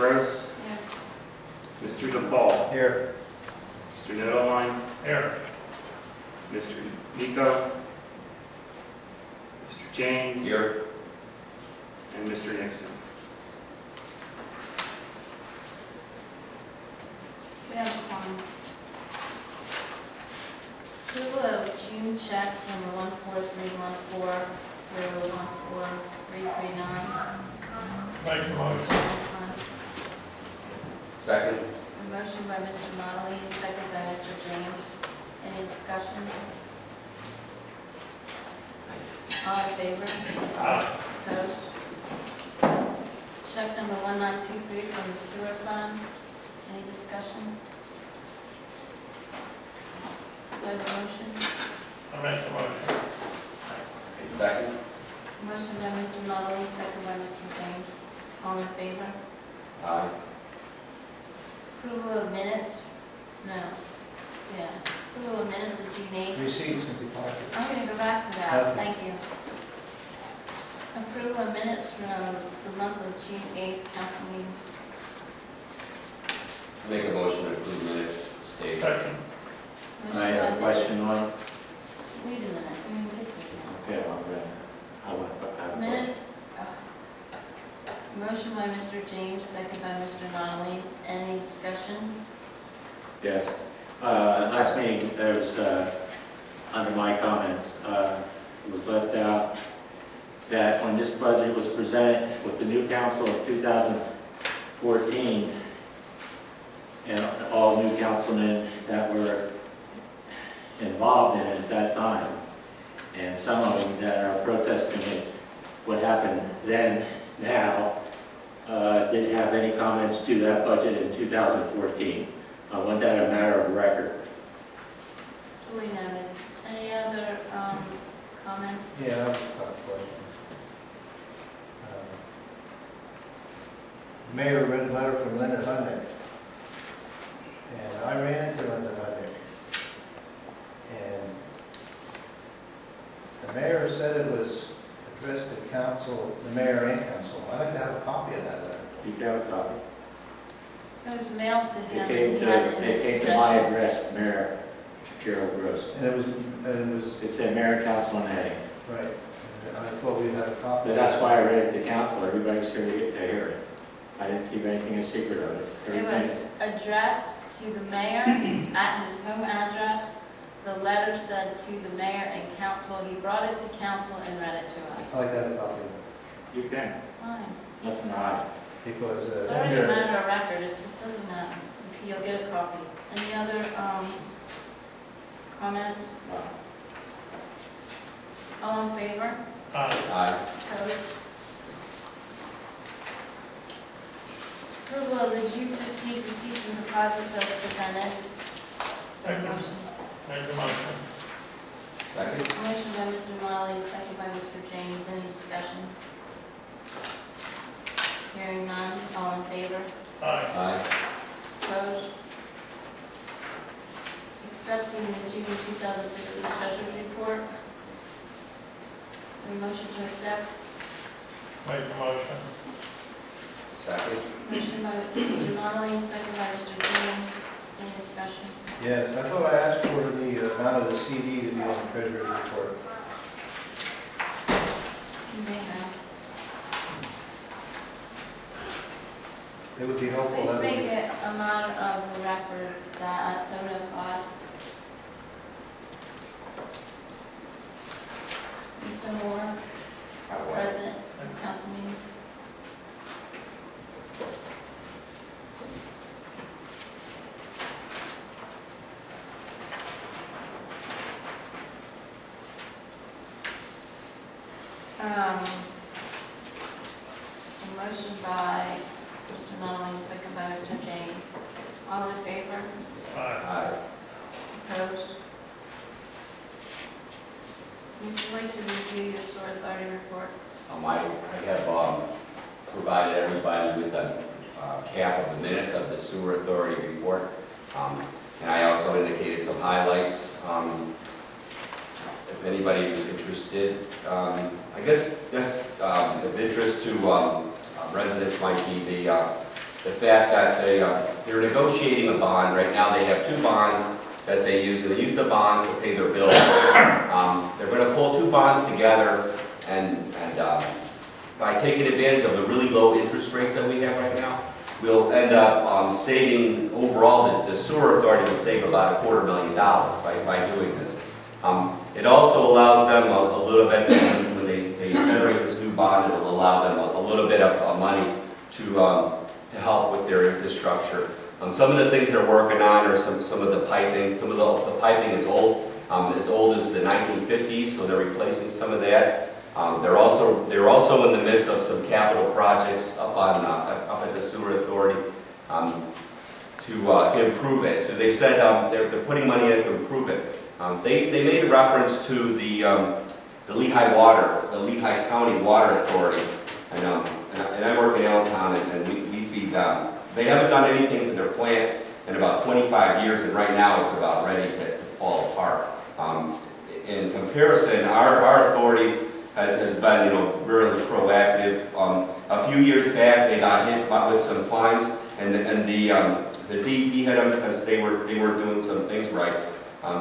Gross. Here. Mr. DePaul. Here. Mr. Netherline. Here. Mr. Nico. Mr. James. Here. And Mr. Nixon. We have approval of June checks number 14314 through 14339. Make the motion. Second. A motion by Mr. Motley, second by Mr. James. Any discussion? All in favor? Opposed? Check number 1923 from the sewer fund. Any discussion? Do I have a motion? I make the motion. Second. Motion by Mr. Motley, second by Mr. James. All in favor? Aye. Approval of minutes? No. Yeah. Approval of minutes of June 8th. Receipts and deposits. I'm going to go back to that. Okay. Thank you. Approval of minutes from the month of June 8th council meeting. Make a motion to approve minutes stated. Second. Motion I have a by question on, Mr. Wait a minute. I mean, get to okay, I want to that. Minutes. Motion by Mr. James, second by Mr. Donnelly. Any discussion? Yes. Last meeting, there was, under my comments, it was left out that when this budget was presented with the new council of 2014, and all new councilmen that were involved in it at that time, and some of them that are protesting it, what happened then, now, didn't have any comments to that budget in 2014. I want that a matter of record. Duly noted. Any other comments? Yeah, I have a couple questions. Mayor read a letter from Linda Hundick, and I ran into Linda Hundick, and the mayor said it was addressed to council, the mayor and council. I'd like to have a copy of that letter. You can have a copy. It was mailed to him. It and he had it in his came to my possession. address, Mayor Gerald Gross. And it was, It said Mayor and Council on Heading. right, and I thought we'd have a copy. But that's why I read it to council. Everybody's here to get to hear it. I didn't keep anything a secret of it. It was addressed to the mayor at his home address. The letter said to the mayor and council. He brought it to council and read it to us. I'd like to have a copy, You can. Fine. Nothing to hide. because It's already a matter of record. It just doesn't matter. You'll get a copy. Any other comments? All in favor? Aye. Opposed? Approval of the June 15th receipts and deposits as presented. Motion. Make the motion. Second. Motion by Mr. Molly, second by Mr. James. Any discussion? Hearing none. All in favor? Aye. Opposed? Accepting the June 2015 Treasurer's Report. A motion to accept. Make the motion. Second. Motion by Mr. Donnelly, second by Mr. James. Any discussion? Yes, I thought I asked for the amount of the CD to be on the treasurer's report. You may have. It would be helpful. Please that make we- it a matter of the record that at 7:05. Mr. Moore, present at council meeting. A motion by Mr. Nunley, second by Mr. James. All in favor? Aye. Opposed? Would you like to review your sewer authority report? I have provided everybody with a cap of the minutes of the sewer authority report. And I also indicated some highlights. If anybody was interested, I guess of interest to residents might be the fact that they're negotiating a bond. Right now they have 2 bonds that they use, and they use the bonds to pay their bills. They're going to pull 2 bonds together, and by taking advantage of the really low interest rates that we have right now, we'll end up saving, overall, the sewer authority will save about $250,000 by doing this. It also allows them a little bit, when they generate this new bond, it will allow them a little bit of money to help with their infrastructure. Some of the things they're working on are some of the piping. Some of the piping is old as the 1950s, so they're replacing some of that. They're also in the midst of some capital projects up at the sewer authority to improve it. So they said they're putting money in to improve it. They made a reference to the Lehigh County Water Authority, and I work in Allentown, and we feed them. They haven't done anything to their plant in about 25 years, and right now it's about ready to fall apart. In comparison, our authority has been, really proactive. A few years back, they got hit with some fines, and the DEP hit them because they weren't doing some things right.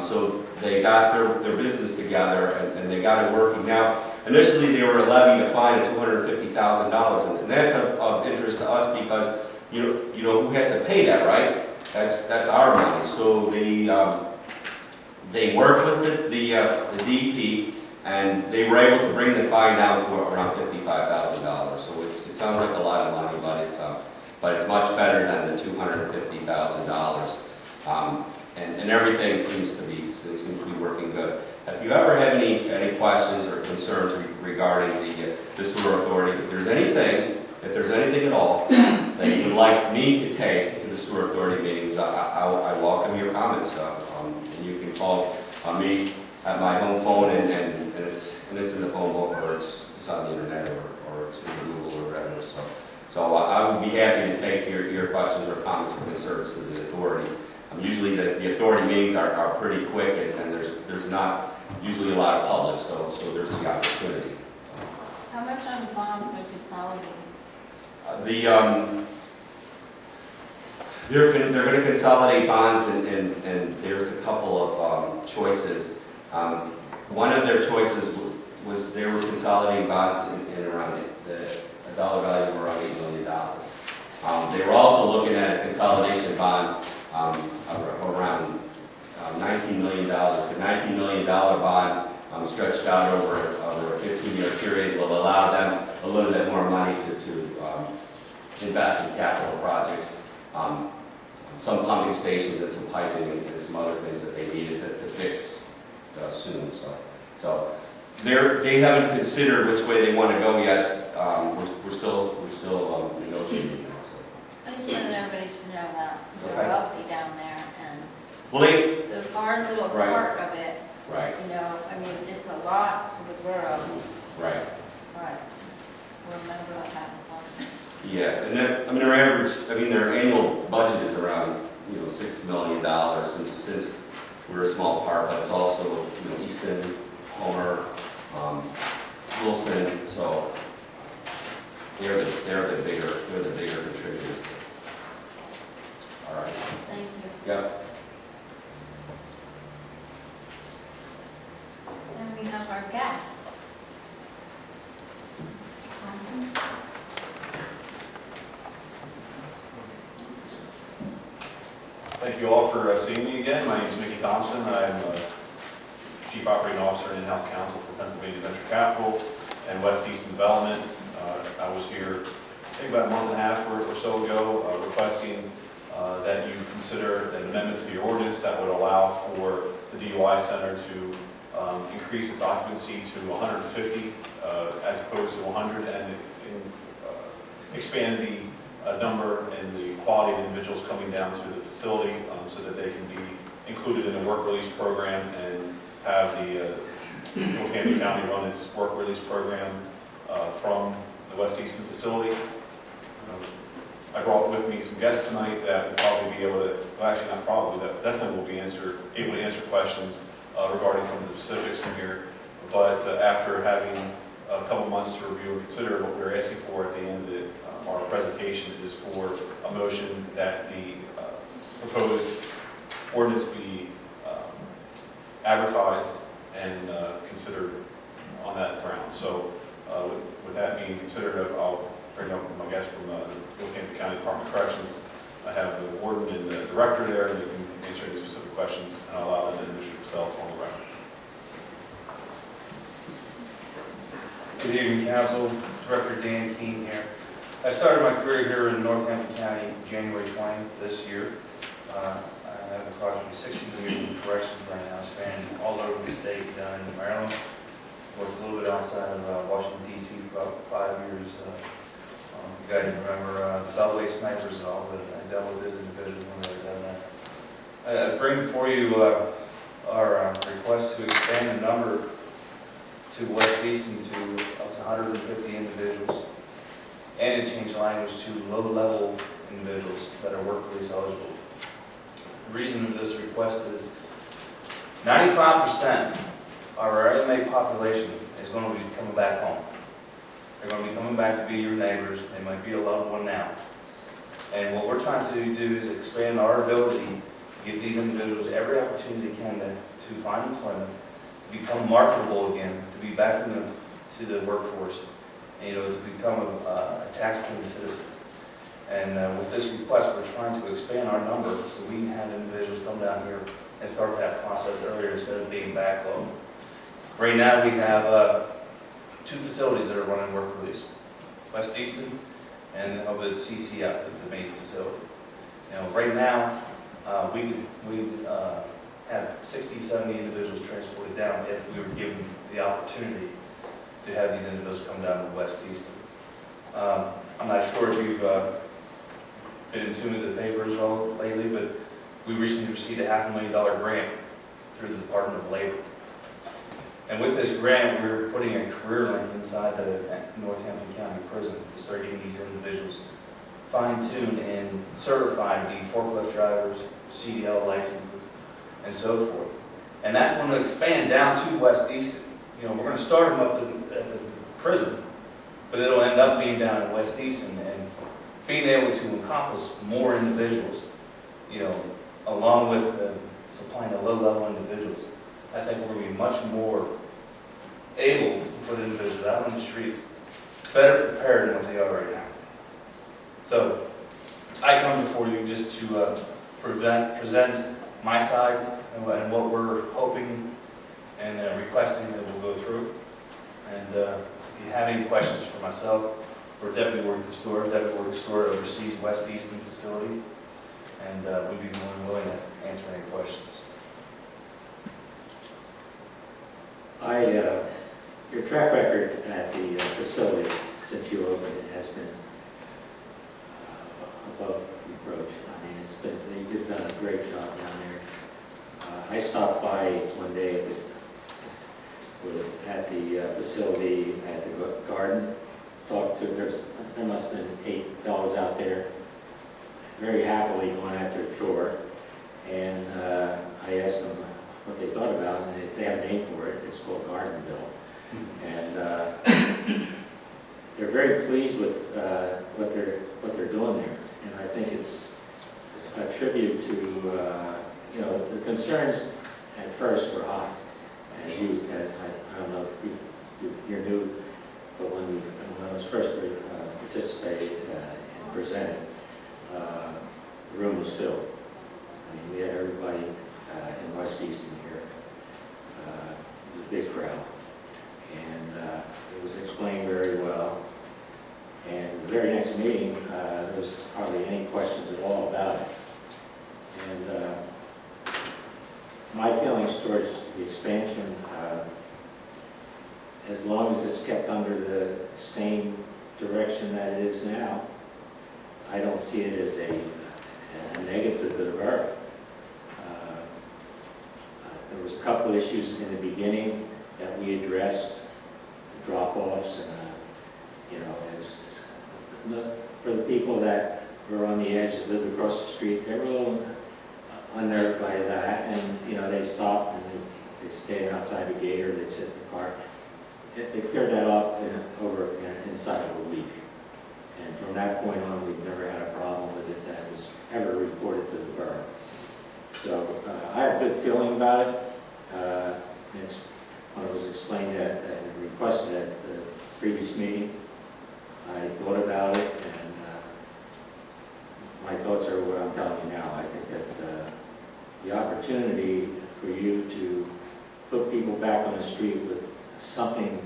So they got their business together, and they got it working. Now, initially they were levying a fine of $250,000, and that's of interest to us because you know who has to pay that, right? That's our money. So they worked with the DEP, and they were able to bring the fine down to around $55,000. So it sounds like a lot of money, but it's much better than the $250,000. And everything seems to be working good. Have you ever had any questions or concerns regarding the sewer authority? If there's anything at all that you would like me to take to the sewer authority meetings, I welcome your comments. And you can call me at my home phone, and it's in the phone book, or it's on the internet, or it's in Google or whatever. So I would be happy to take your questions or comments or concerns to the authority. Usually the authority meetings are pretty quick, and there's not usually a lot of public, so there's the opportunity. How much on bonds are consolidated? They're going to consolidate bonds, and there's a couple of choices. One of their choices was they were consolidating bonds in around a dollar value of around $8 million. They were also looking at a consolidation bond around $19 million. The $19 million bond stretched out over a 15-year period will allow them a little bit more money to invest in capital projects, some pumping stations and some piping and some other things that they needed to fix soon. So they haven't considered which way they want to go yet. We're still negotiating now. So. I just wanted everybody to know that they're Okay. wealthy down there, and Well, the our little Right. part of it, right, it's a lot to the borough, right. but we'll remember what happened. Yeah, and their annual budget is around $6 million since we're a small part, but it's also Easton, Homer, Wilson, so they're the bigger contributors. All right. Thank you. Yep. And we have our guests. Thompson? Thank you all for seeing me again. My name is Mickey Thompson. I'm Chief Operating Officer and In-House Counsel for Pennsylvania Venture Capital and West Easton Development. I was here, I think about a month and a half or so ago, requesting that you consider an amendment to the ordinance that would allow for the DUI Center to increase its occupancy to 150 as opposed to 100, and expand the number and the quality of individuals coming down to the facility so that they can be included in the work release program and have the Northampton County run its work release program from the West Easton facility. I brought with me some guests tonight that will probably be able to, well actually not probably, that definitely will be able to answer questions regarding some of the specifics in here. But after having a couple months to review and consider what we were asking for at the end of the our presentation is for a motion that the proposed ordinance be advertised and considered on that ground. So with that being considered, I'll bring up my guest from the Northampton County Department of Corrections. I have the warden and the director there, and they can answer any specific questions, and I'll allow them to introduce themselves on the record. Good evening, Council. Director Dan Keene here. I started my career here in Northampton County January 20th this year. I have approximately 16 years in corrections right now, spanning all over the state, down in Maryland. Worked a little bit outside of Washington, D.C. for about 5 years. You guys remember Beltway snipers and all, but I dealt with this individual when they were done that. I bring before you our request to expand the number to West Easton to up to 150 individuals, and to change the language to low-level individuals that are work release eligible. The reason of this request is 95% of our inmate population is going to be coming back home. They're going to be coming back to be your neighbors. They might be a loved one now. And what we're trying to do is expand our ability to give these individuals every opportunity they can to find employment, become marketable again, to be back to the workforce, and, to become a tax-paying citizen. And with this request, we're trying to expand our number so we can have individuals come down here and start that process earlier instead of being backlogged. Right now, we have 2 facilities that are running work release: West Easton and over at CC out the main facility. Right now, we have 60, 70 individuals transported down if we were given the opportunity to have these individuals come down to West Easton. I'm not sure if you've been in tune with the papers all lately, but we recently received a $500,000 grant through the Department of Labor. And with this grant, we're putting a career link inside the Northampton County Prison to start getting these individuals fine-tuned and certified to be forklift drivers, CDL licenses, and so forth. And that's going to expand down to West Easton. We're going to start them up at the prison, but it'll end up being down at West Easton and being able to encompass more individuals, along with supplying the low-level individuals. I think we're going to be much more able to put individuals out on the streets better prepared than what they are right now. So I come before you just to present my side and what we're hoping and requesting that we'll go through. And if you have any questions for myself or Deputy Warden Castore oversees West Easton facility, and we'd be more than willing to answer any questions. Your track record at the facility since you opened it has been above reproach. You've done a great job down there. I stopped by one day at the facility at the garden, talked to, there must have been 8 fellows out there, very happily going at their chore, and I asked them what they thought about it, and they have a name for it. It's called Gardenville. And they're very pleased with what they're doing there. And I think it's a tribute to, the concerns at first were high. As I don't know if you're new, but when I was first participated and presented, the room was filled. We had everybody in West Easton here. It was a big crowd. And it was explained very well. And the very next meeting, there was hardly any questions at all about it. And my feelings towards the expansion, as long as it's kept under the same direction that it is now, I don't see it as a negative to the borough. There was a couple issues in the beginning that we addressed, drop-offs, and for the people that were on the edge that lived across the street, they were a little unnerved by that, and they stopped and they stayed outside the gate or they'd sit in the car. They cleared that up inside of a week, And from that point on, we've never had a problem with it that was ever reported to the borough. So I have a good feeling about it. It's, when it was explained and requested at the previous meeting, I thought about it, and my thoughts are what I'm telling you now. I think that the opportunity for you to put people back on the street with something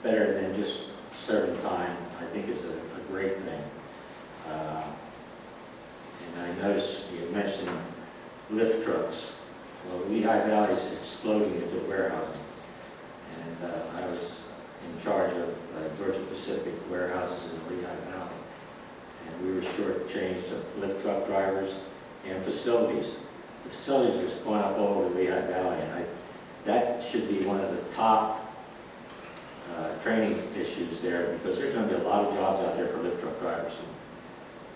better than just serving time, I think is a great thing. And I noticed you mentioned lift trucks. Well, Lehigh Valley is exploding into warehousing. And I was in charge of Georgia Pacific warehouses in Lehigh Valley. And we were shortchanged of lift truck drivers and facilities. The facilities are just going up all over Lehigh Valley, and that should be one of the top training issues there, because there's going to be a lot of jobs out there for lift truck drivers.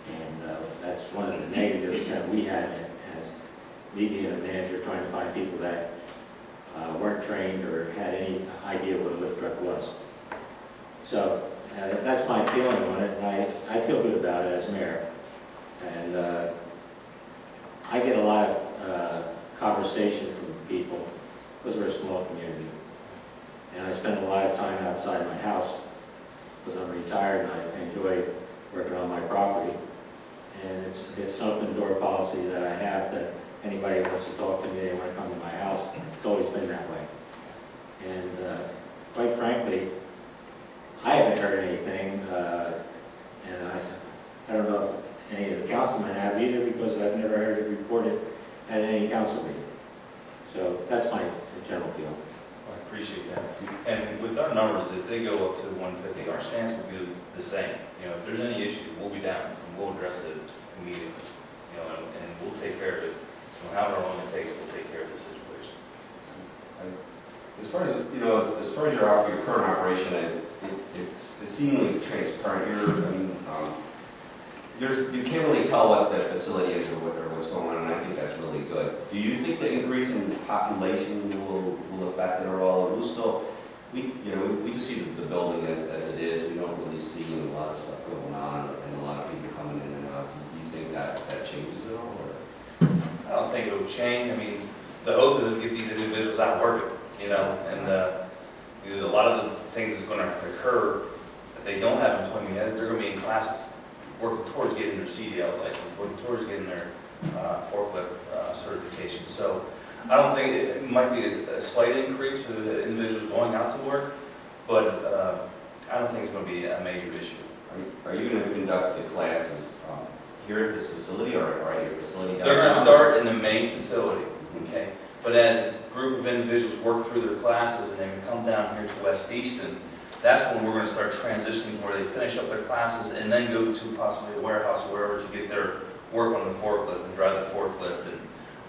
And that's one of the negatives that we had as me being a manager, trying to find people that weren't trained or had any idea what a lift truck was. So that's my feeling on it, and I feel good about it as mayor. And I get a lot of conversation from people, because we're a small community. And I spend a lot of time outside my house, because I'm retired and I enjoy working on my property. And it's an open door policy that I have, that anybody wants to talk to me, they want to come to my house. It's always been that way. And quite frankly, I haven't heard anything, and I don't know if any of the councilmen have either, because I've never heard it reported at any council meeting. So that's my general feeling. I appreciate that. And with our numbers, if they go up to 150, our stance will be the same. You know, if there's any issue, we'll be down and we'll address it immediately. You know, and we'll take care of it. So however long it takes, we'll take care of the situation. As far as, you know, as far as your current operation, it's seemingly transparent here. I mean, you can't really tell what the facility is or what's going on, and I think that's really good. Do you think the increase in population will affect it at all? Or we'll still, we just see the building as it is. We don't really see a lot of stuff going on and a lot of people coming in and out. Do you think that changes at all? Or? I don't think it will change. I mean, the hope is to get these individuals out working, you know, and a lot of the things that's going to occur if they don't have employment yet is they're going to be in classes, working towards getting their CDL license, working towards getting their forklift certification. So I don't think it might be a slight increase for the individuals going out to work, but I don't think it's going to be a major issue. Are you going to conduct the classes here at this facility or at your facility down They're going to there? start in the main facility, okay? But as a group of individuals work through their classes and they come down here to West Easton, that's when we're going to start transitioning where they finish up their classes and then go to possibly a warehouse or wherever to get their work on the forklift and drive the forklift and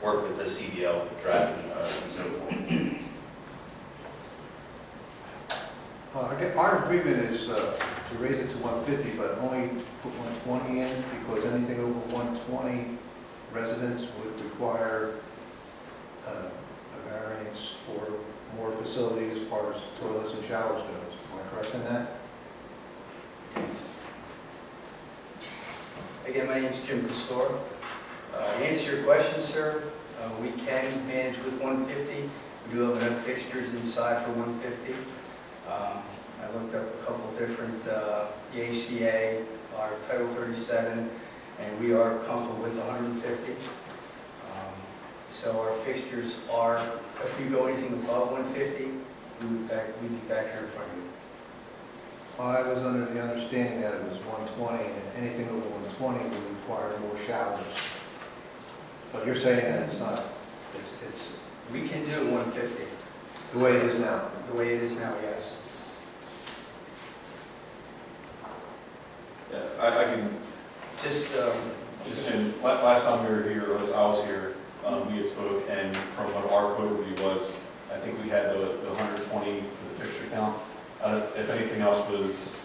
work with the CDL driving and so forth. Our agreement is to raise it to 150, but only put 120 in, because anything over 120 residents would require a variance for more facilities as far as toilets and showers goes. Am I correct in that? Again, my name is Jim Castore. To answer your question, sir, we can manage with 150. We do have enough fixtures inside for 150. I looked up a couple different, the ACA, our Title 37, and we are comfortable with 150. So our fixtures are, if we go anything above 150, we'd be back here in front of you. I was under the understanding that it was 120, and anything over 120 would require more showers. But you're saying that it's not, it's We can do 150. the way it is now. The way it is now, yes. Yeah, I can, Just, last time we were here, I was here, we had spoke, and from what our code review was, I think we had the 120 for the fixture count. If anything else was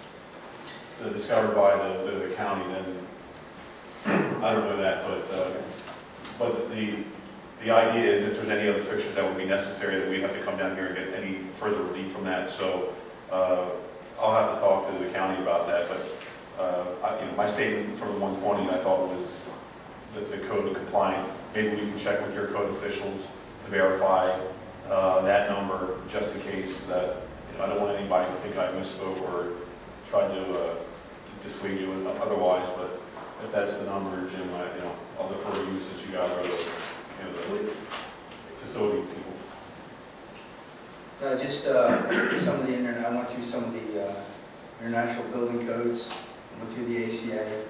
discovered by the county, then I don't know that, but the idea is if there's any other fixtures that would be necessary, that we have to come down here and get any further relief from that. So I'll have to talk to the county about that, but my statement for the 120, I thought was that the code compliant. Maybe we can check with your code officials to verify that number, just in case that, I don't want anybody to think I misspoke or tried to dissuade you otherwise, but if that's the number, Jim, I'll defer to you since you guys are the facility people. Just some of the I went through some of the international building codes, went through the ACA,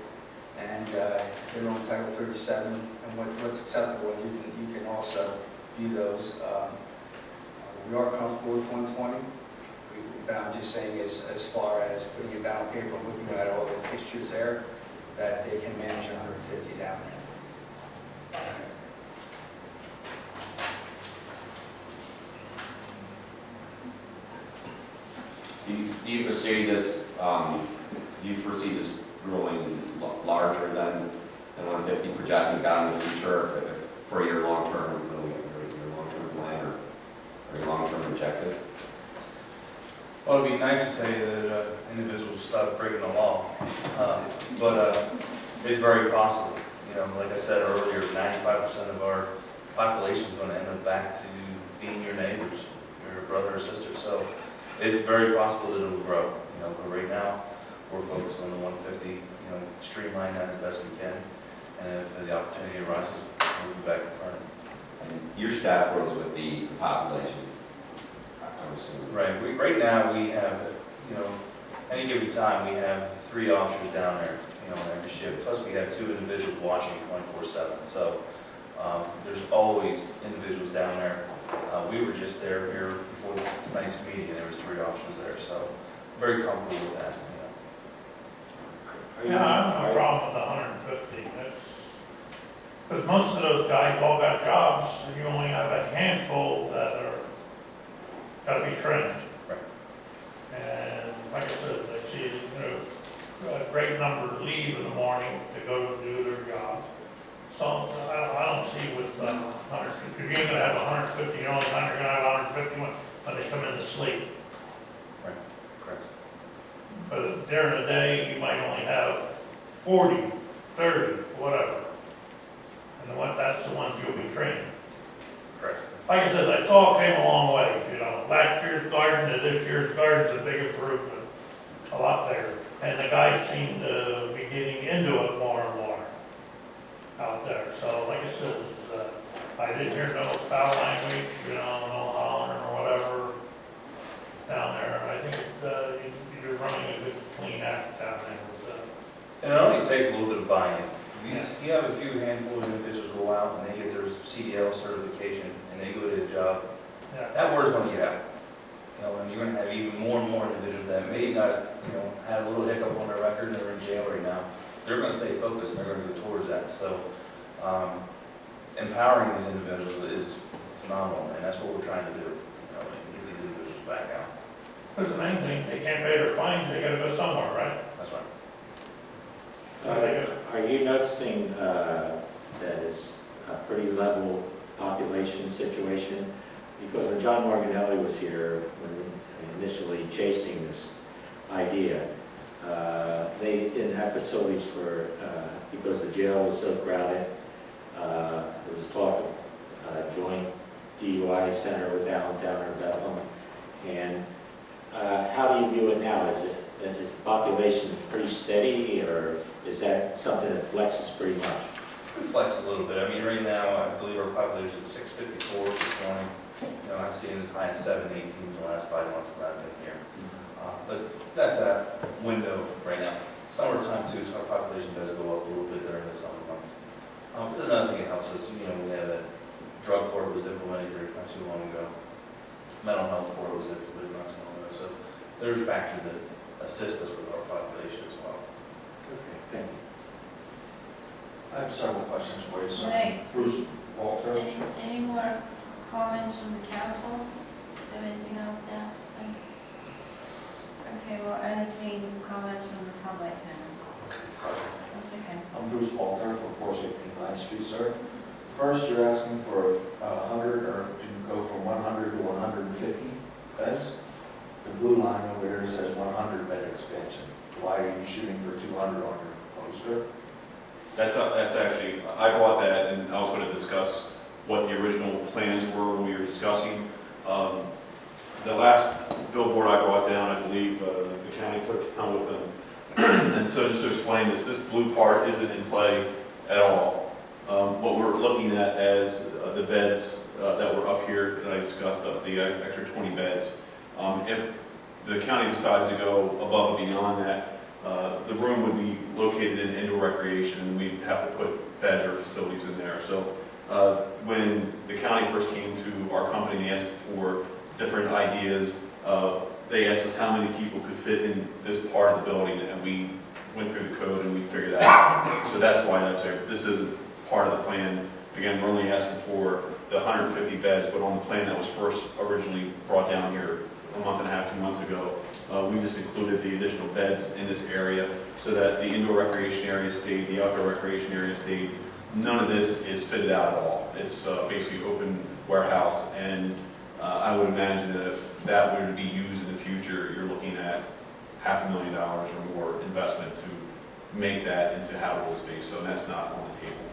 and they're on Title 37, and what's acceptable, and you can also view those. We are comfortable with 120, but I'm just saying as far as putting it down on paper, looking at all the fixtures there, that they can manage 150 down there. Do you foresee this, growing larger than 150, projecting down in the future for your long-term plan or your long-term objective? Well, it'd be nice to say that individuals stop breaking the law, but it's very possible. Like I said earlier, 95% of our population is going to end up back to being your neighbors, your brother or sister. So it's very possible that it will grow. But right now we're focused on the 150. Streamline that as best we can, and if the opportunity arises, we'll be back in front of it. And your staff grows with the population, I'm assuming. Right. Right now we have, any given time we have 3 officers down there, on every shift. Plus we have 2 individuals watching 24/7. So there's always individuals down there. We were just there here before tonight's meeting, and there was 3 officers there. So very comfortable with that. Yeah, I have no problem with the 150. That's because most of those guys all got jobs, and you only have a handful that are got to be trained. Right. And like I said, I see a great number leave in the morning to go do their job. So I don't see with 150, because you ain't gonna have 150. The only time you're gonna have 150 when they come in to sleep. Right. Correct. But during the day, you might only have 40, 30, whatever. And that's the ones you'll be training. Correct. Like I said, I saw it came a long way. Last year's garden to this year's garden's a big improvement, a lot better. And the guys seem to be getting into it more and more out there. So like I said, I didn't hear no foul language, no hollering or whatever down there. I think you're running a good, clean act down there. And it only takes a little bit of buy-in. You have a few handful of individuals go out and they get their CDL certification and they go to the job. Yeah. That word's going to get out. And you're going to have even more and more individuals that may not, have a little hiccup on their record and they're in jail right now. They're going to stay focused and they're going to go towards that. So empowering these individuals is phenomenal, and that's what we're trying to do. And get these individuals back out. Because the main thing, they can't pay their fines, they gotta go somewhere, right? That's right. Are you noticing that it's a pretty level population situation? Because when John Morganelli was here, when initially chasing this idea, they didn't have facilities for, because the jail was so crowded. There was talk of joint DUI Center with downtown or Bethlehem. And how do you view it now? Is the population pretty steady, or is that something that flexes pretty much? We flex a little bit. I mean, right now, I believe our population is 654 this morning. I've seen as high as 718 in the last 5 months that I've been here. But that's that window right now. Summertime too, so our population does go up a little bit during the summer months. But another thing that helps us, we had a drug court was implemented here not too long ago. Mental health court was implemented not too long ago. So there's factors that assist us with our population as well. Okay, thank you. I have several questions for you, sir. Right. Bruce Walter. Any more comments from the council? Have anything else they have to say? Okay, we'll entertain comments from the public now. Sorry. That's okay. I'm Bruce Walter from 416 9th Street, sir. First, you're asking for 100, or to go from 100 to 150 beds. The blue line over here says 100 bed expansion. why are you shooting for 200 on your poster? That's actually, I brought that, and I was going to discuss what the original plans were when we were discussing. The last billboard I brought down, I believe the county took down with them. And so just to explain this blue part isn't in play at all. What we're looking at as the beds that were up here that I discussed, the extra 20 beds. If the county decides to go above and beyond that, the room would be located in indoor recreation, and we'd have to put beds or facilities in there. So when the county first came to our company and asked for different ideas, they asked us how many people could fit in this part of the building, and we went through the code and we figured that out. So that's why that's there. This isn't part of the plan. Again, we're only asking for the 150 beds, but on the plan that was first originally brought down here a month and a half, 2 months ago, we just included the additional beds in this area so that the indoor recreation area stayed, the outdoor recreation area stayed. None of this is fitted out at all. It's basically open warehouse, and I would imagine that if that were to be used in the future, you're looking at $500,000 or more investment to make that into habitable space, so that's not on the table.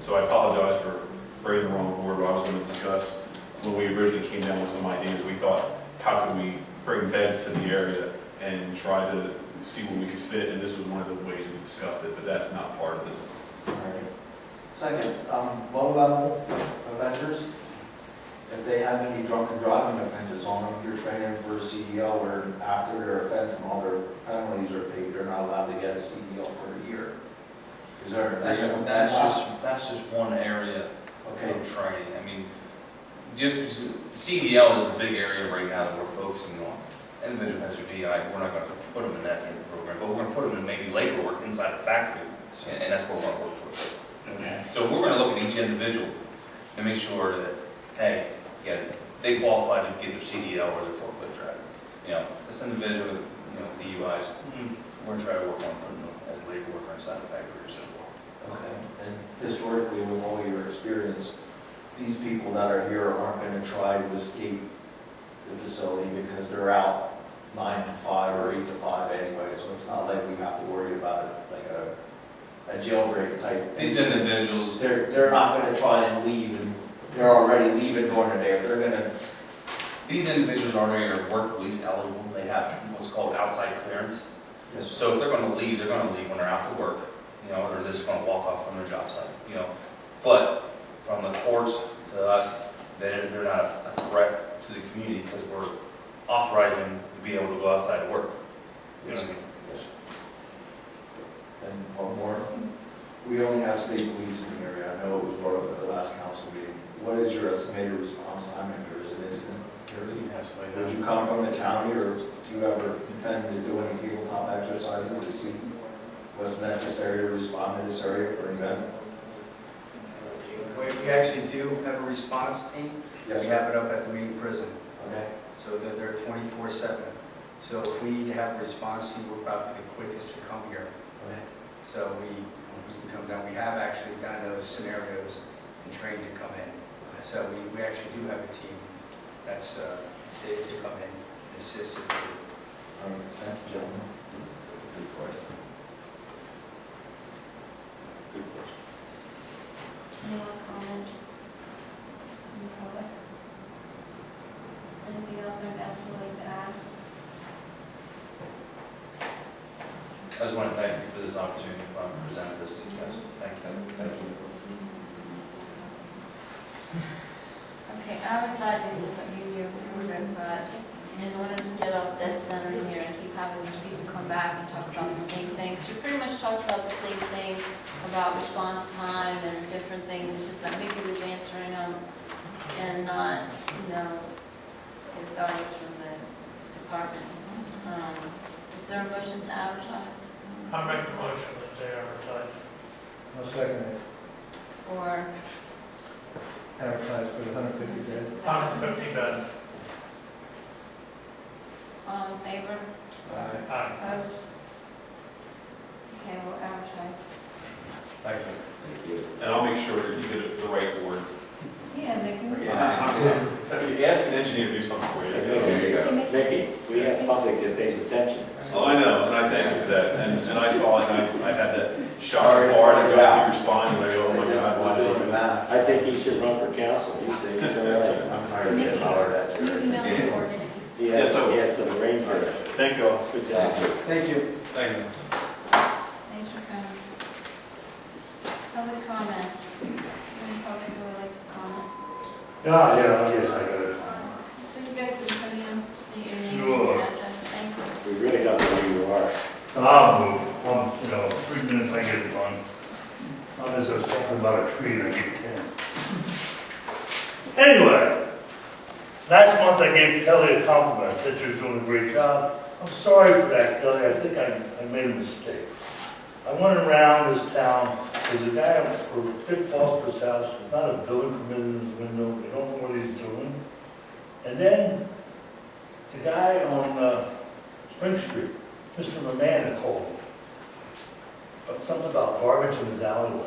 So I apologize for bringing the wrong board. What I was going to discuss when we originally came down with some ideas, we thought, how could we bring beds to the area and try to see what we could fit, and this was one of the ways we discussed it, but that's not part of this. All right. Second, low-level offenders, if they have any drunken driving offenses on them, you're training for a CDL where after their offense and all their penalties are paid, they're not allowed to get a CDL for a year. Is there an agreement? That's just one area Okay. of training. I mean, just CDL is a big area right now that we're focusing on. Individual has a DUI, we're not going to put them in that program, but we're going to put them in maybe labor work inside the factory, and that's what we're going to work with. Okay. So we're going to look at each individual and make sure that, hey, yeah, they qualify to get their CDL or their forklift driver. You know, this individual with, DUIs, we're going to try to work on putting them as labor worker inside the factory or something. Okay. And historically, with all your experience, these people that are here aren't going to try to escape the facility because they're out 9 to 5 or 8 to 5 anyway, so it's not like we have to worry about it like a jailbreak type. These individuals, They're not going to try and leave, and they're already leaving during the day. If they're going to, these individuals already are work release eligible. They have what's called outside clearance. So if they're going to leave, they're going to leave when they're out to work, or they're just going to walk off from their job site, But from the courts to us, they're not a threat to the community because we're authorizing them to be able to go outside to work. You know what I mean? yes. And one more. We only have state police in the area. I know it was brought up at the last council meeting. What is your estimated response time if there is an incident? Would you come from the county, or do you ever intend to do any tabletop exercises to see what's necessary to respond to this area for an event? We actually do have a response team. Yes, We sir. have it up at the main prison, Okay. so that they're 24/7. So if we need to have a response team, we're probably the quickest to come here. Okay. So we can come down. We have actually done those scenarios and trained to come in. So we actually do have a team that's they come in and assist. All right. Thank you, gentlemen. Good question. Good question. Any more comments from the public? Anything else our guests would like to add? I just want to thank you for this opportunity to present this to you guys. Thank you. Thank you. Okay, advertising is you were good, but in order to get off dead center here and keep having these people come back and talk about the same things, we pretty much talked about the same thing about response time and different things. It's just that Mickey was answering them and not, advice from the department. Is there a motion to advertise? I make the motion that they advertise. I'll second it. Or Advertise for the 150 beds. 150 beds. all in favor? Aye. Opposed? Okay, we'll advertise. Thank you. Thank you. And I'll make sure you get the right word. Yeah, they can. You ask an engineer to do something for you. There you go. Mickey, we have public that pays attention. Oh, I know. should run for council. He said he's all right. I'm tired of getting hollered at. You email the ordinance. Yes, I will. He has some brains there. Thank you all. Good job. Thank you. Thank you. Thanks for coming. Public comment. Any public who would like to comment? Yeah, I guess I got it. Please go to the podium, state your name and Sure. your address. Thank you. We really got to know who you are. I'll move, 3 minutes I get it done. I was just talking about a tree and I get 10. Anyway, last month I gave Kelly a compliment, that you're doing a great job. I'm sorry for that, Kelly, I think I made a mistake. I went around this town, there's a guy for Dick Foster's house, there's not a building permit in his window, they don't know what he's doing. And then, the guy on Spring Street, Mr. Mamana called me. Something about garbage in his alleyway.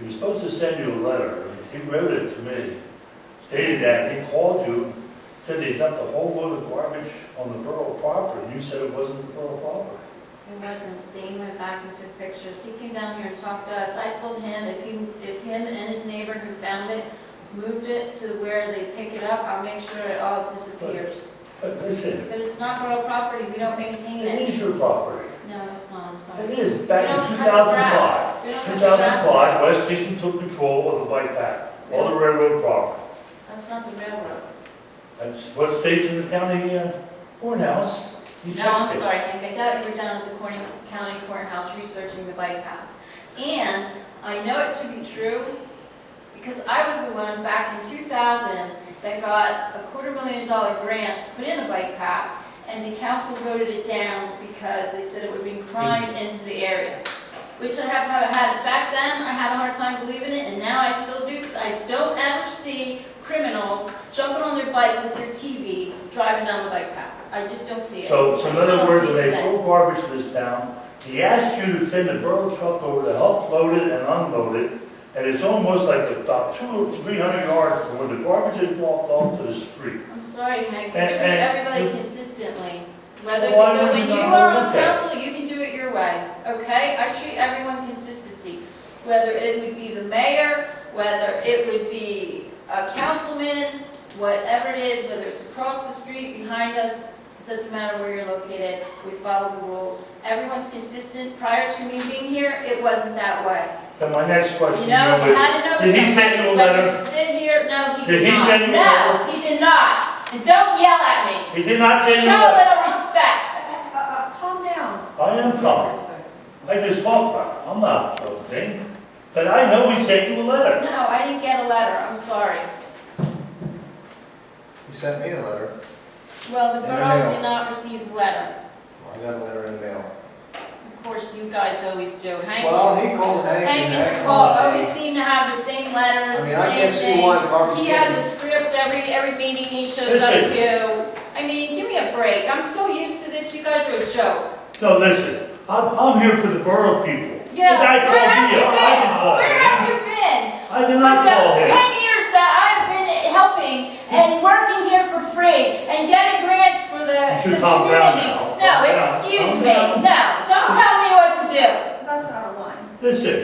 He was supposed to send you a letter, he wrote it to me, stating that he called you, said he dumped a whole load of garbage on the borough property, and you said it wasn't the borough property. It wasn't. They went back and took pictures. He came down here and talked to us. I told him if him and his neighbor who found it moved it to where they pick it up, I'll make sure it all disappears. But listen, But it's not borough property. We don't maintain it it. is your property. No, it's not. I'm sorry. It is. Back We in don't cut the 2005, grass. We don't cut the grass. 2005, West Easton took control of the bike path, all the railroad property. That's not the railroad. That's what states in the county courthouse. You No, I'm checked it. sorry, Hank. I doubt you were down at the county courthouse researching the bike path. And I know it to be true because I was the one back in 2000 that got a $250,000 grant to put in a bike path, and the council voted it down because they said it would bring crime into the area. Which I have had back then, I had a hard time believing it, and now I still do because I don't ever see criminals jumping on their bike with their TV driving down the bike path. I just don't see it. So I in still other don't words, see when it they today. throw garbage in this town, he asked you to send the borough truck over to help load it and unload it, and it's almost like about 200 or 300 yards from where the garbage is walked off to the street. I'm sorry, Hank, we And- treat and- everybody consistently. Whether, Well, why because would when you you not are on look at it? council, you can do it your way, okay? I treat everyone consistency. Whether it would be the mayor, whether it would be a councilman, whatever it is, whether it's across the street, behind us, it doesn't matter where you're located, we follow the rules. Everyone's consistent. Prior to me being here, it wasn't that way. Then my next question You know, to you you is, had to know did he somebody, send you a but letter? you sit here, no, he Did did he not. send you a No, letter? he did not. And don't yell at me. He did not send you Show a a letter. little respect. Calm down. I am calm. I just talked about it. I'm not a thing. But I know he sent you a letter. No, I didn't get a letter, I'm sorry. He sent me a letter. Well, the In the borough mail. did not receive the letter. I got a letter in the mail. Of course, you guys always do. Well, he called Hank and Hank Hank and called Paul me. always seem to have the same letters, I mean, the I same guess you thing. want garbage. He has a script every meeting he shows up Listen. to. I mean, give me a break. I'm so used to this, you guys are a joke. No, listen, I'm here for the borough people. Yeah, The guy where called have me you up. I didn't been? call Where him. have you been? I did For not the call him. 10 years that I've been helping and working here for free and getting grants for the You should the calm down community. now. No, Calm down. excuse Calm me. down. No, don't tell me what to do. That's out of line. Listen,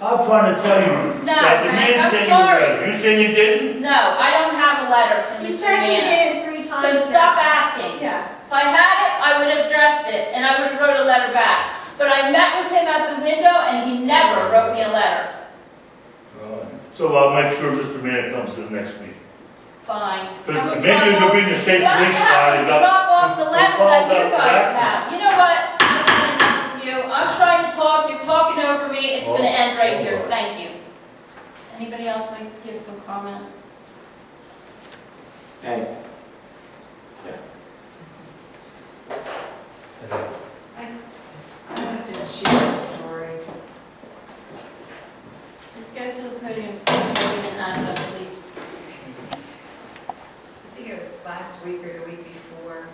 I'm trying to tell you No, that the Hank, man I'm sent you a sorry. letter. You saying you didn't? No, I don't have a letter from She Mr. said you Mann. did 3 times. So stop asking. Yeah. If I had it, I would have addressed it and I would have wrote a letter back. But I met with him at the window and he never wrote me a letter. So I'll make sure Mr. Mann comes to the next meeting. Fine. But Have him maybe drop you could off- bring the state Why don't police you have side him up. drop off the letter that you Call guys that have? You know what? I don't want to hear from you. I'm trying to talk, you're talking over me, it's gonna end right here, thank you. Anybody else like to give some comment? Hank, I want to just share a story. Just go to the podium, state your name and address, please. I think it was last week or the week before.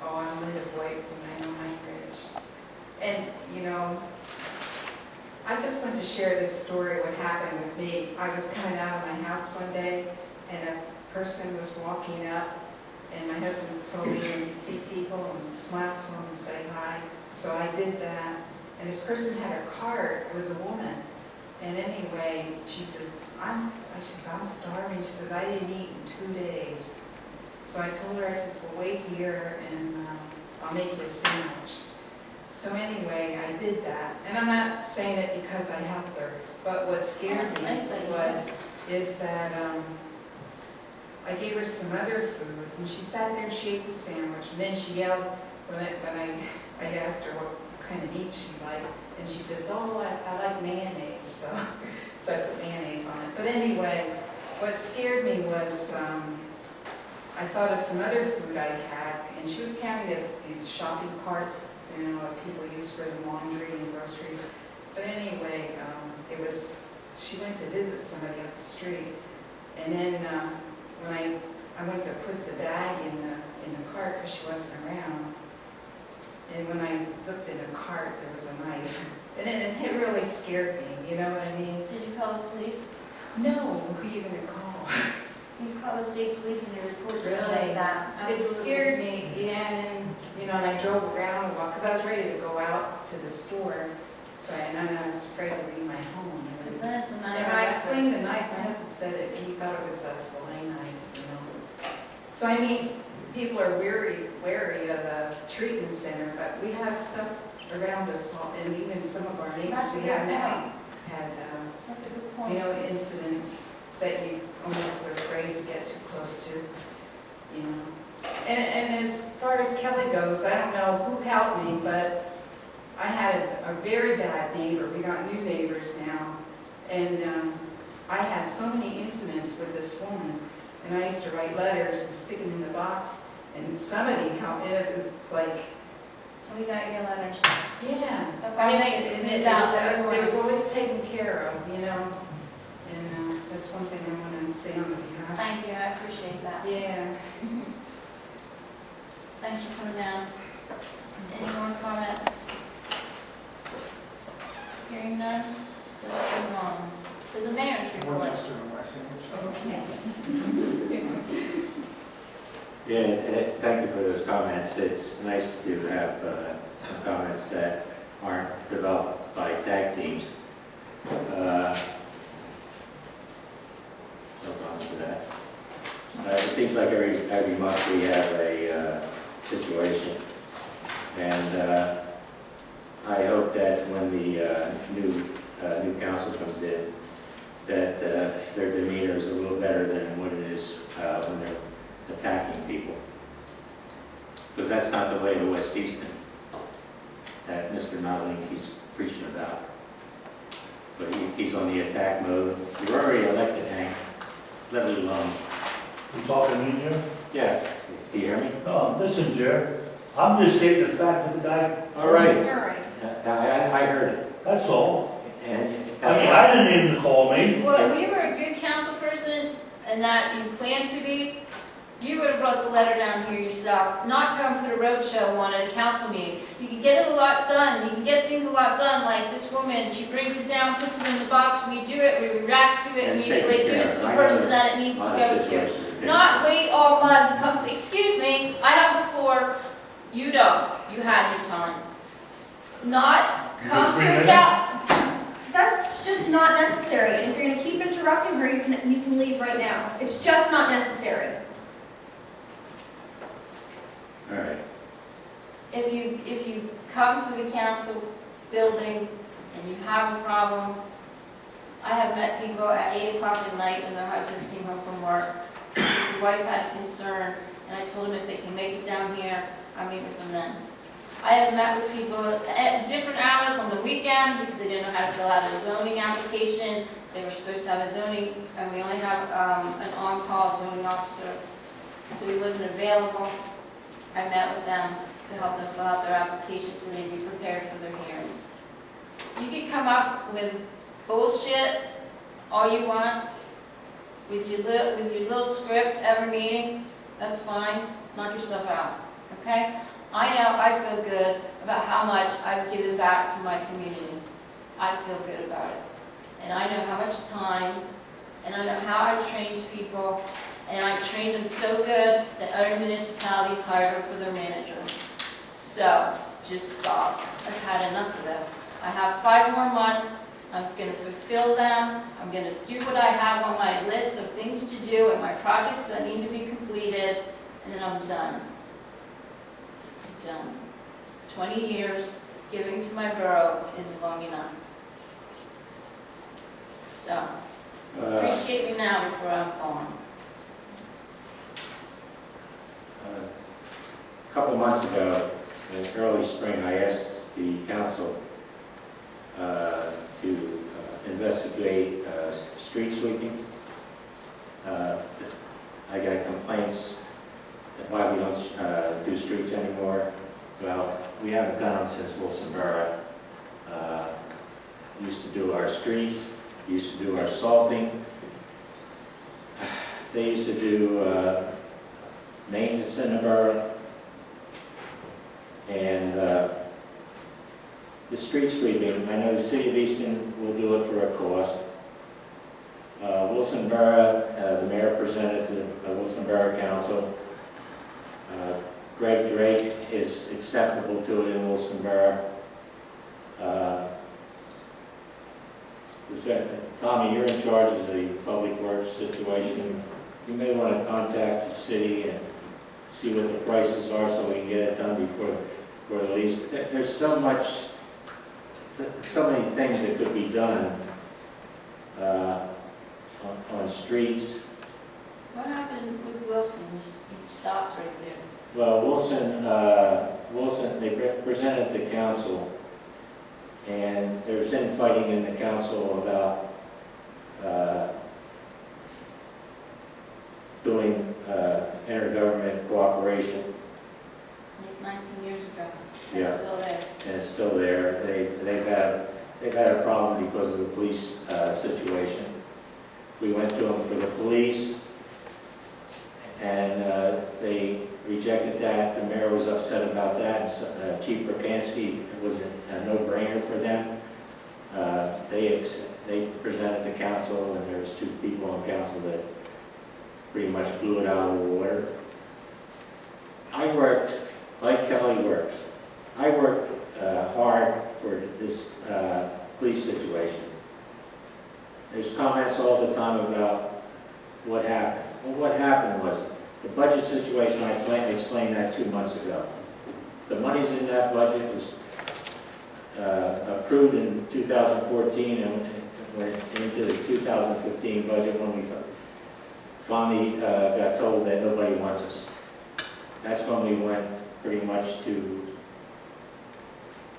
Oh, I'm Linda Voigt from 909 Bridge. And, you know, I just want to share this story, what happened with me. I was coming out of my house one day, and a person was walking up, and my husband told me when you see people, and smile to them and say hi. So I did that, and this person had a card. It was a woman, And anyway, she says, I'm starving. She said, I didn't eat in 2 days. So I told her, I said, well, wait here and I'll make you a sandwich. So anyway, I did that. And I'm not saying it because I helped her, but what scared me is that I gave her some other food, and she sat there and she ate the sandwich, and then she yelled when I asked her what kind of meat she liked, and she says, oh, I like mayonnaise, so I put mayonnaise on it. But anyway, what scared me was I thought of some other food I had, and she was carrying these shopping carts, you know, what people use for the laundry and groceries. But anyway, she went to visit somebody up the street, and then when I went to put the bag in the cart because she wasn't around, and when I looked in the cart, there was a knife, and it really scared me. You know what I mean? Did you call the police? No, who are you going to call? You call the state police and you report something Really? like that. It Absolutely. scared me, yeah, and then, you know, and I drove around a while because I was ready to go out to the store, and I was afraid to leave my home. Because then it's a matter And of when I record. explained the knife, my husband said that he thought it was a fillet knife, you know. So I mean, people are wary of the treatment center, but we have stuff around us, and even some of our neighbors That's a we good have now point. had, That's a good point. you know, incidents that you almost are afraid to get too close to, you know. And as far as Kelly goes, I don't know who helped me, but I had a very bad neighbor. We got new neighbors now, and I had so many incidents with this woman, and I used to write letters and stick them in the box, and somebody helped. It was like, We got your letters. yeah. So I mean, probably it was always taken care of, you know, and that's one thing I want to say on the behalf. Thank you, I appreciate that. Yeah. Thanks for coming down. Any more comments? Hearing none, let's move on to the mayor's report. Yeah, thank you for those comments. It's nice to have some comments that aren't developed by tag teams. No problem with that. It seems like every month we have a situation, and I hope that when the new council comes in, that their demeanor is a little better than what it is when they're attacking people. Because that's not the way to West Easton that Mr. Nottling keeps preaching about. But he's on the attack mode. You're already elected, Hank. Let it alone. You talking to me, Jim? Yeah. Do you hear me? No, listen, Jerry. I'm just stating the fact that the guy. All right. All right. I heard it. That's all. And I mean, I didn't even call me. Well, if you were a good council person and that you planned to be, you would have brought the letter down here yourself, not come put a roadshow on at a council meeting. You can get it a lot done. You can get things a lot done, like this woman. She brings it down, puts it in the box, we do it, we react to it It's immediately, taken give it care to of. the I know person that that it needs a to lot go of to. situations are taken Not wait all month, come to, excuse me, I have the floor, you don't, you had your time. Not come to a That's just not necessary, and if you're going to keep interrupting her, you can leave right now. It's just not necessary. All right. If you come to the council building and you have a problem, I have met people at 8 o'clock at night when their husbands came home from work. His wife had a concern, and I told him if they can make it down here, I'll meet with them then. I have met with people at different hours on the weekend because they didn't know how to fill out a zoning application. They were supposed to have a zoning, and we only have an on-call zoning officer, so he wasn't available. I met with them to help them fill out their application so they'd be prepared for their hearing. You can come up with bullshit all you want with your little script every meeting. That's fine. Knock yourself out. Okay? I know I feel good about how much I've given back to my community. I feel good about it. And I know how much time, and I know how I trained people, and I trained them so good that other municipalities hire them for their manager. So, just stop. I've had enough of this. I have 5 more months. I'm gonna fulfill them, I'm gonna do what I have on my list of things to do and my projects that need to be completed, and then I'm done. I'm done. 20 years giving to my borough is long enough. So, appreciate me now before I'm gone. A couple months ago, in early spring, I asked the council to investigate street sweeping. I got complaints that why we don't do streets anymore. Well, we haven't done them since Wilson Borough. Used to do our streets, used to do our salting. They used to do maintenance in the borough. And the street sweeping, I know the city of Easton will do it for a cost. Wilson Borough, the mayor presented to the Wilson Borough Council. Greg Drake is acceptable to it in Wilson Borough. Tommy, you're in charge of the public works situation. You may want to contact the city and see what the prices are so we can get it done before the leaves. There's so many things that could be done on streets. What happened with Wilson? You stopped right there. Well, Wilson, they presented to council, and there was infighting in the council about doing intergovernment cooperation. Like 19 years ago. Yeah. It's still there. And it's still there. They've had a problem because of the police situation. We went to them for the police, and they rejected that. The mayor was upset about that. Chief Burkansky, it was a no-brainer for them. They presented to council, and there was 2 people on council that pretty much blew it out of the water. I worked, like Kelly works, I worked hard for this police situation. There's comments all the time about what happened. Well, what happened was the budget situation, I explained that 2 months ago. The monies in that budget was approved in 2014 and went into the 2015 budget when we finally got told that nobody wants us. That's when we went pretty much to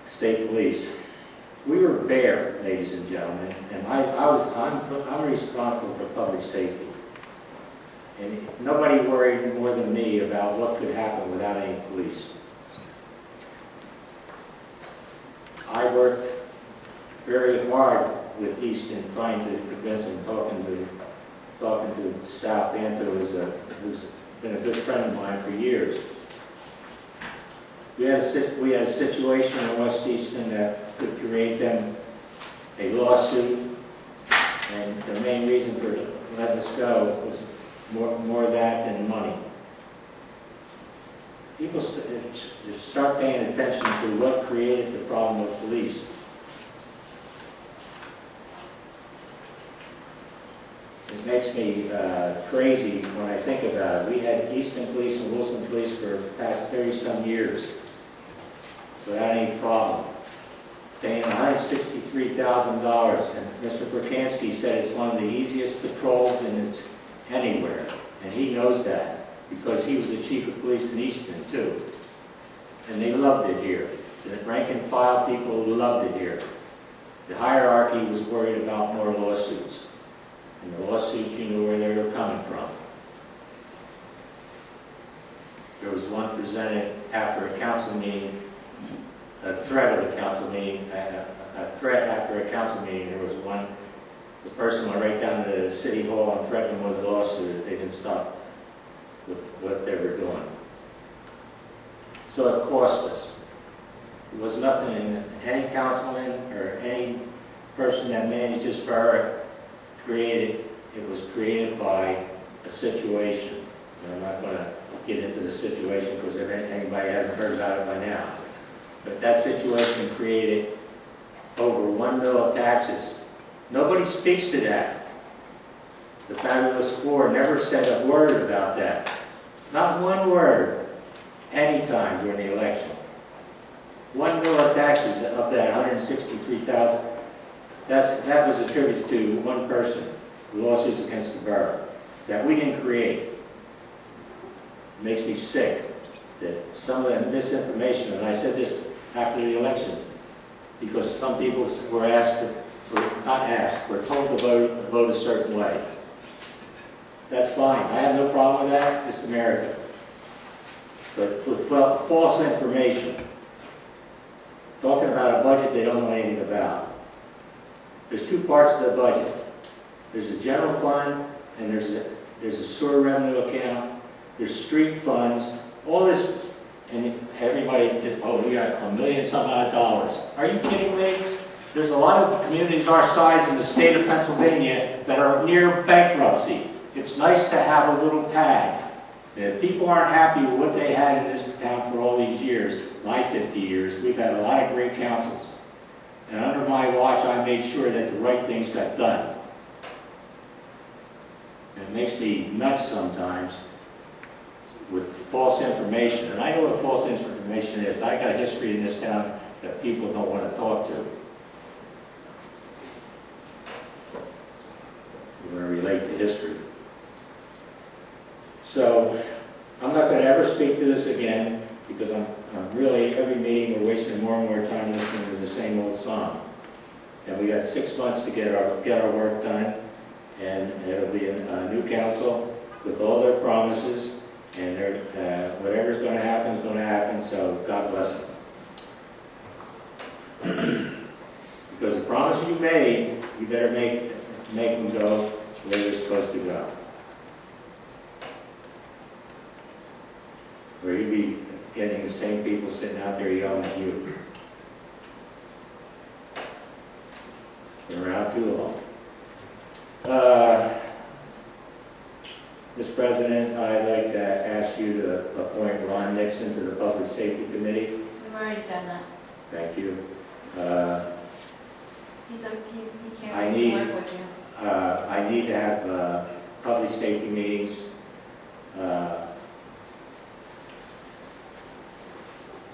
state police. We were bare, ladies and gentlemen, and I'm responsible for public safety. And nobody worried more than me about what could happen without any police. I worked very hard with Easton trying to convince him, talking to Sal Panto, who's been a good friend of mine for years. We had a situation in West Easton that could create them a lawsuit, and the main reason for letting us go was more of that than money. People start paying attention to what created the problem of police. It makes me crazy when I think about it. We had Easton Police and Wilson Police for the past 30-some years without any problem, paying $163,000. And Mr. Burkansky said it's one of the easiest patrols anywhere, and he knows that because he was the chief of police in Easton too. And they loved it here. The rank and file people loved it here. The hierarchy was worried about more lawsuits. And the lawsuits, you knew where they were coming from. There was one presented after a council meeting, a threat of a council meeting, a threat after a council meeting. There was one, the person went right down to the city hall and threatened them with a lawsuit if they didn't stop with what they were doing. So it cost us. There was nothing in any councilman or any person that managed this borough created. It was created by a situation. And I'm not going to get into the situation because if anybody hasn't heard about it by now. But that situation created over $1 million of taxes Nobody speaks to that. The Fabulous Four never said a word about that. Not one word, anytime during the election. One bill of taxes of that 163,000, that was attributed to one person, lawsuits against the borough, that we didn't create. It makes me sick that some of the misinformation, and I said this after the election, because some people were asked, not asked, were told to vote a certain way. That's fine. I have no problem with that. It's America. But with false information, talking about a budget they don't know anything about. There's two parts to the budget. There's a general fund, and there's a sewer revenue account. There's street funds. All this, and everybody did, oh, we got $1 million some odd dollars. Are you kidding me? There's a lot of communities our size in the state of Pennsylvania that are near bankruptcy. It's nice to have a little tag. And if people aren't happy with what they had in this town for all these years, my 50 years, we've had a lot of great councils. And under my watch, I made sure that the right things got done. And it makes me nuts sometimes with false information. And I know what false information is. I got a history in this town that people don't want to talk to. We're going to relate to history. So, I'm not going to ever speak to this again, because I'm really, every meeting, we're wasting more and more time listening to the same old song. And we got 6 months to get our work done, and it'll be a new council with all their promises, and whatever's going to happen is going to happen, so God bless them. Because the promise you made, you better make them go where they're supposed to go. Or you'd be getting the same people sitting out there yelling at you. Been around too long. Mr. President, I'd like to ask you to appoint Ron Nixon to the Public Safety Committee. We've already done that. Thank you. He I can't wait need- to work with you. I need to have public safety meetings.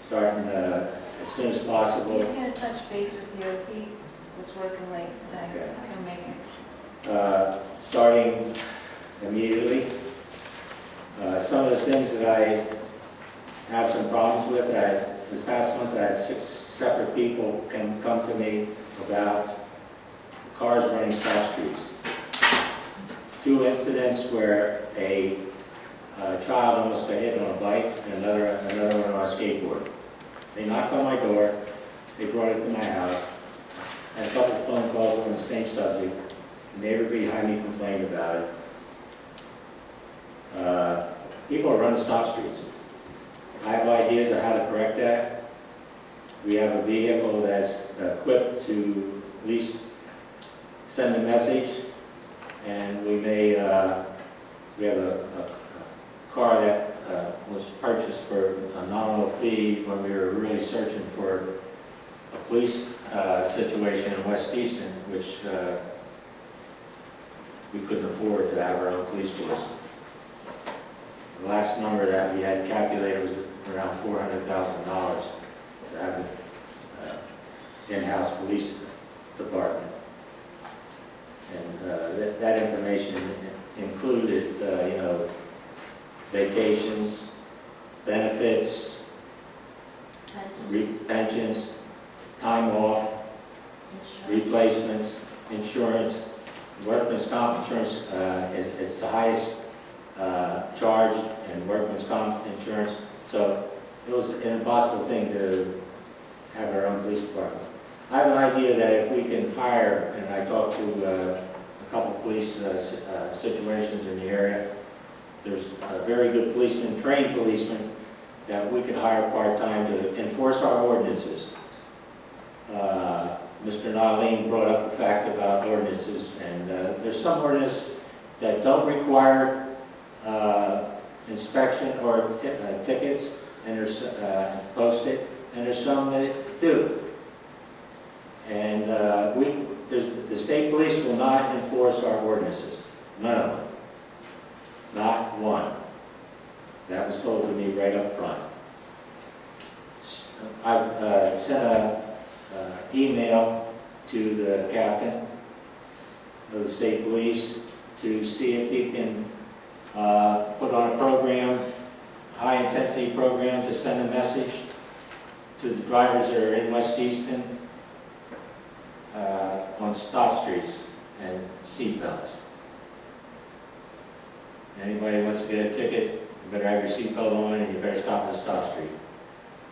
Starting as soon as possible. He's going to touch base with you. He was working late today. Okay. I couldn't make it. Starting immediately. Some of the things that I have some problems with, this past month I had 6 separate people come to me about cars running stop streets. 2 incidents where a child almost got hit on a bike and another one on a skateboard. They knocked on my door, they brought it to my house, had a couple of phone calls on the same subject. The neighbor behind me complained about it. People are running stop streets. I have ideas of how to correct that. We have a vehicle that's equipped to at least send a message, and we may, we have a car that was purchased for a nominal fee when we were really searching for a police situation in West Easton, which we couldn't afford to have our own police force. The last number that we had calculated was around $400,000 to have an in-house police department. And that information included, vacations, benefits, pensions, time off, replacements, insurance. Workman's comp insurance is the highest charge in workman's comp insurance. So it was an impossible thing to have our own police department. I have an idea that if we can hire, and I talked to a couple police situations in the area, there's very good policemen, trained policemen, that we could hire part-time to enforce our ordinances. Mr. Naleen brought up the fact about ordinances, and there's some ordinances that don't require inspection or tickets, and there's posted, and there's some that do. And the state police will not enforce our ordinances. None of them. Not one. That was told to me right up front. I've sent a email to the captain of the state police to see if he can put on a program, high-intensity program, to send a message to the drivers that are in West Easton on stop streets and seat belts. Anybody wants to get a ticket, you better have your seatbelt on and you better stop at the stop street.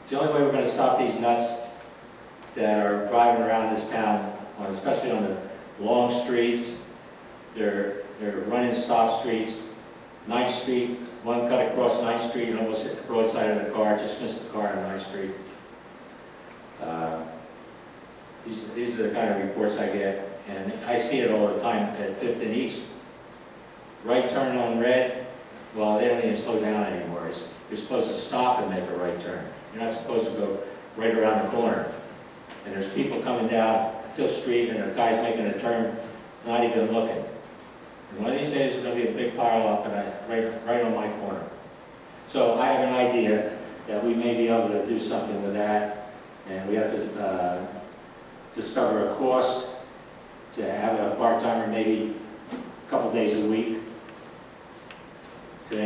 It's the only way we're going to stop these nuts that are driving around this town, especially on the long streets. They're running stop streets. 9th Street, one cut across 9th Street and almost hit the broadside of the car, just missed the car on 9th Street. These are the kind of reports I get, and I see it all the time at 5th and East. Right turn on red, well, they don't even slow down anymore. You're supposed to stop and make a right turn. You're not supposed to go right around the corner. And there's people coming down 5th Street and a guy's making a turn, not even looking. And one of these days there's going to be a big pile up and right on my corner. So I have an idea that we may be able to do something with that, and we have to discover a cost to have a part-timer maybe a couple days a week to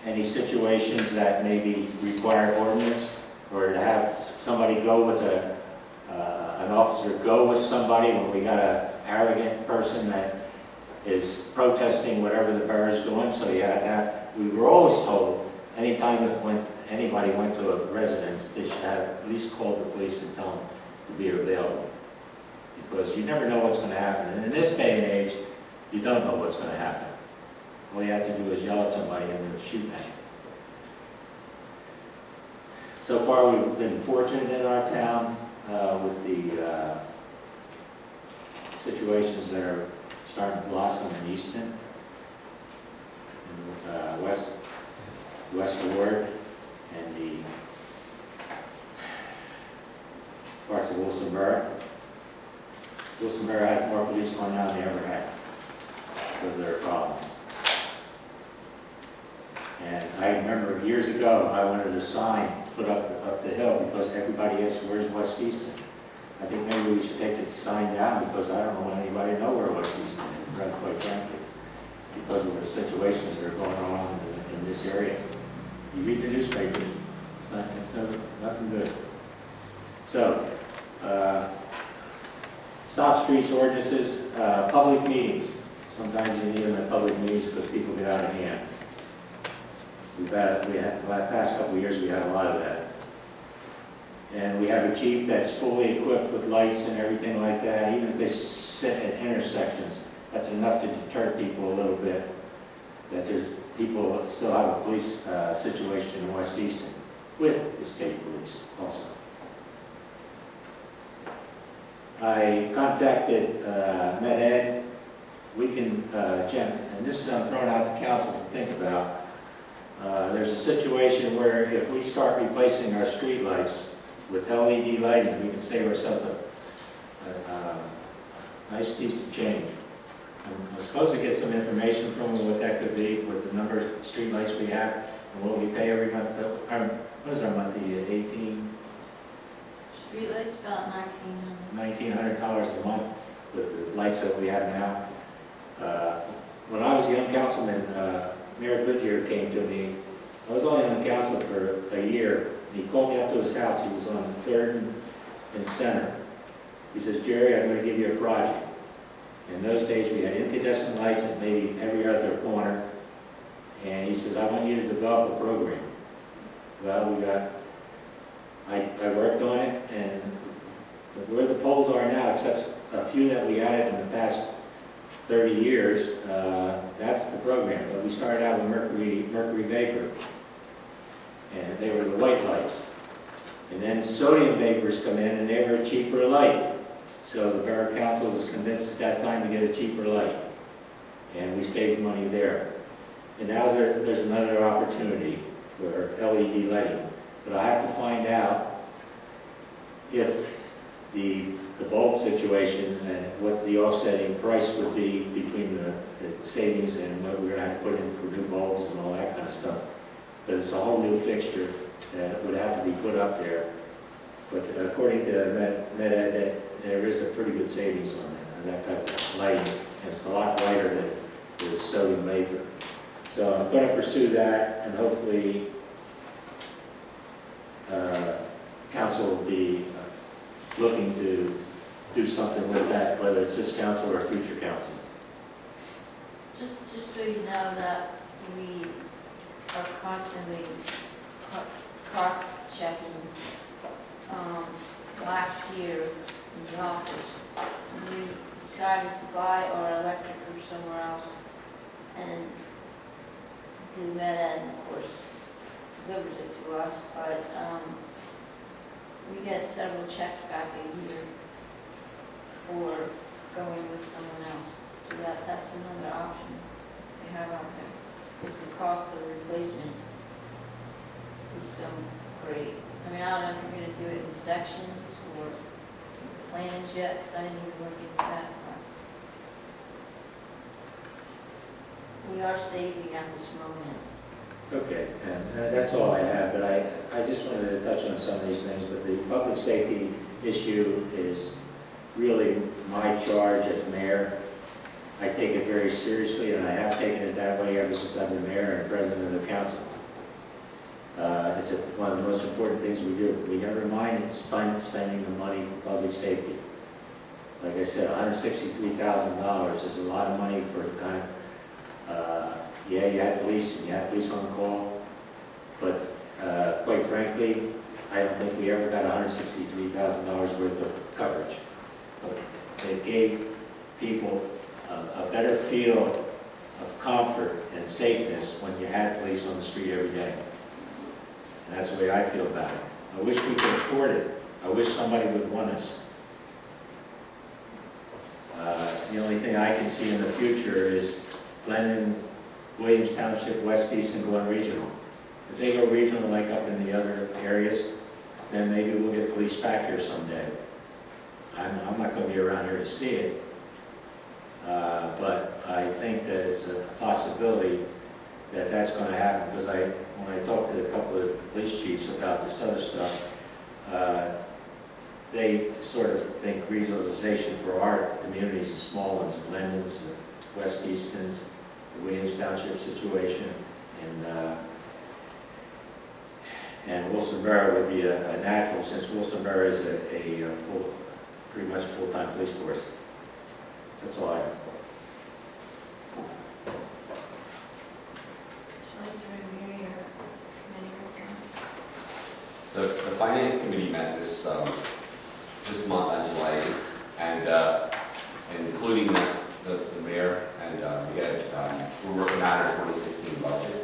any situations that maybe require ordinance, or to have somebody go with an officer go with somebody when we got an arrogant person that is protesting whatever the borough's doing. So you had that. We were always told anytime anybody went to a residence, they should have at least call the police and tell them to be available, because you never know what's going to happen. And in this day and age, you don't know what's going to happen. All you have to do is yell at somebody and they'll shoot at you. So far, we've been fortunate in our town with the situations that are starting to blossom in Easton, and West Ward, and the parts of Wilson Borough. Wilson Borough has more policemen now than they ever had because of their problems. And I remember years ago, I wanted a sign put up the hill because everybody asked, where's West Easton? I think maybe we should take the sign down because I don't want anybody to know where West Easton is, quite frankly, because of the situations that are going on in this area. You read the newspaper, it's nothing good. So, stop streets ordinances, public meetings. Sometimes you need them at public meetings because people get out of hand. The past couple of years we had a lot of that. And we have a Jeep that's fully equipped with lights and everything like that. Even if they sit at intersections, that's enough to deter people a little bit. That there's people that still have a police situation in West Easton with the state police also. I contacted MedEd. We can, and this I'm throwing out to council to think about. There's a situation where if we start replacing our street lights with LED lighting, we can save ourselves a nice piece of change. I'm supposed to get some information from them what that could be with the number of street lights we have and what we pay every month. What is our monthly? 18? Streetlights about $1,900. $1,900 a month with the lights that we have now. When I was a young councilman, Mayor Goodyear came to me. I was only on the council for a year. And he called me up to his house. He was on 3rd and Center. He says, Jerry, I'm going to give you a project. In those days, we had incandescent lights at maybe every other corner. And he says, I want you to develop a program. Well, I worked on it, and where the poles are now, except a few that we added in the past 30 years, that's the program. But we started out with mercury vapor, and they were the white lights. And then sodium vapors come in, and they were a cheaper light. So the Borough Council was convinced at that time to get a cheaper light, and we saved money there. And now there's another opportunity for LED lighting. But I have to find out if the the bulb situation and what the offsetting price would be between the savings and what we're gonna have to put in for new bulbs and all that kind of stuff. But it's a whole new fixture that would have to be put up there. But according to Med Ed, there is a pretty good savings on that type of lighting, and it's a lot lighter than the sodium vapor. So I'm going to pursue that, and hopefully council will be looking to do something with that, whether it's this council or future councils. Just so you know that we are constantly cross-checking. Last year in the office, we decided to buy our electric from somewhere else, and the Med Ed, of course, delivers it to us, but we get several checks back a year for going with someone else. So that's another option they have out there. If the cost of replacement is so great. I mean, I don't know if you're going to do it in sections or the plan is yet, because I didn't even look into that. But we are saving at this moment. Okay, and that's all I have, but I just wanted to touch on some of these things, but the public safety issue is really my charge as mayor. I take it very seriously, and I have taken it that way ever since I've been mayor and president of the council. It's one of the most important things we do. We never mind spending the money for public safety. Like I said, $163,000 is a lot of money for kind of, yeah, you had police and you had police on call, but quite frankly, I don't think we ever got $163,000 worth of coverage. But it gave people a better feel of comfort and safeness when you had police on the street every day. And that's the way I feel about it. I wish we could afford it. I wish somebody would want us. The only thing I can see in the future is Glenn, Williams Township, West Easton going regional. If they go regional like up in the other areas, then maybe we'll get police back here someday. I'm not going to be around here to see it. But I think that it's a possibility that that's going to happen, because when I talked to a couple of police chiefs about this other stuff, they sort of think regionalization for our communities, the small ones, the Glendons, the West Eastons, the Williams Township situation, and Wilson-Borough would be a natural, since Wilson-Borough is pretty much a full-time police force. That's all I have. The Finance Committee met this month on July 8th, and including the mayor, and we're working on our 2016 budget.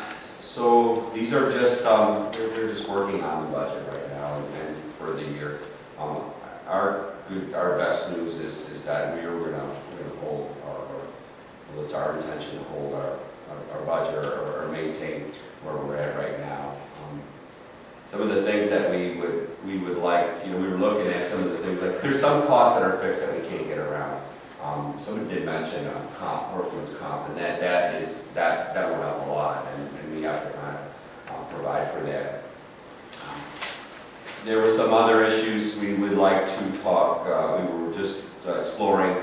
So these are just, we're just working on the budget right now and for the year. Our best news is that we're going to hold well, it's our intention to hold our budget or maintain where we're at right now. Some of the things that we would like, we were looking at some of the things, like there's some costs that are fixed that we can't get around. Somebody did mention workman's comp, and that went up a lot, and we have to kind of provide for that. There were some other issues we would like to talk. We were just exploring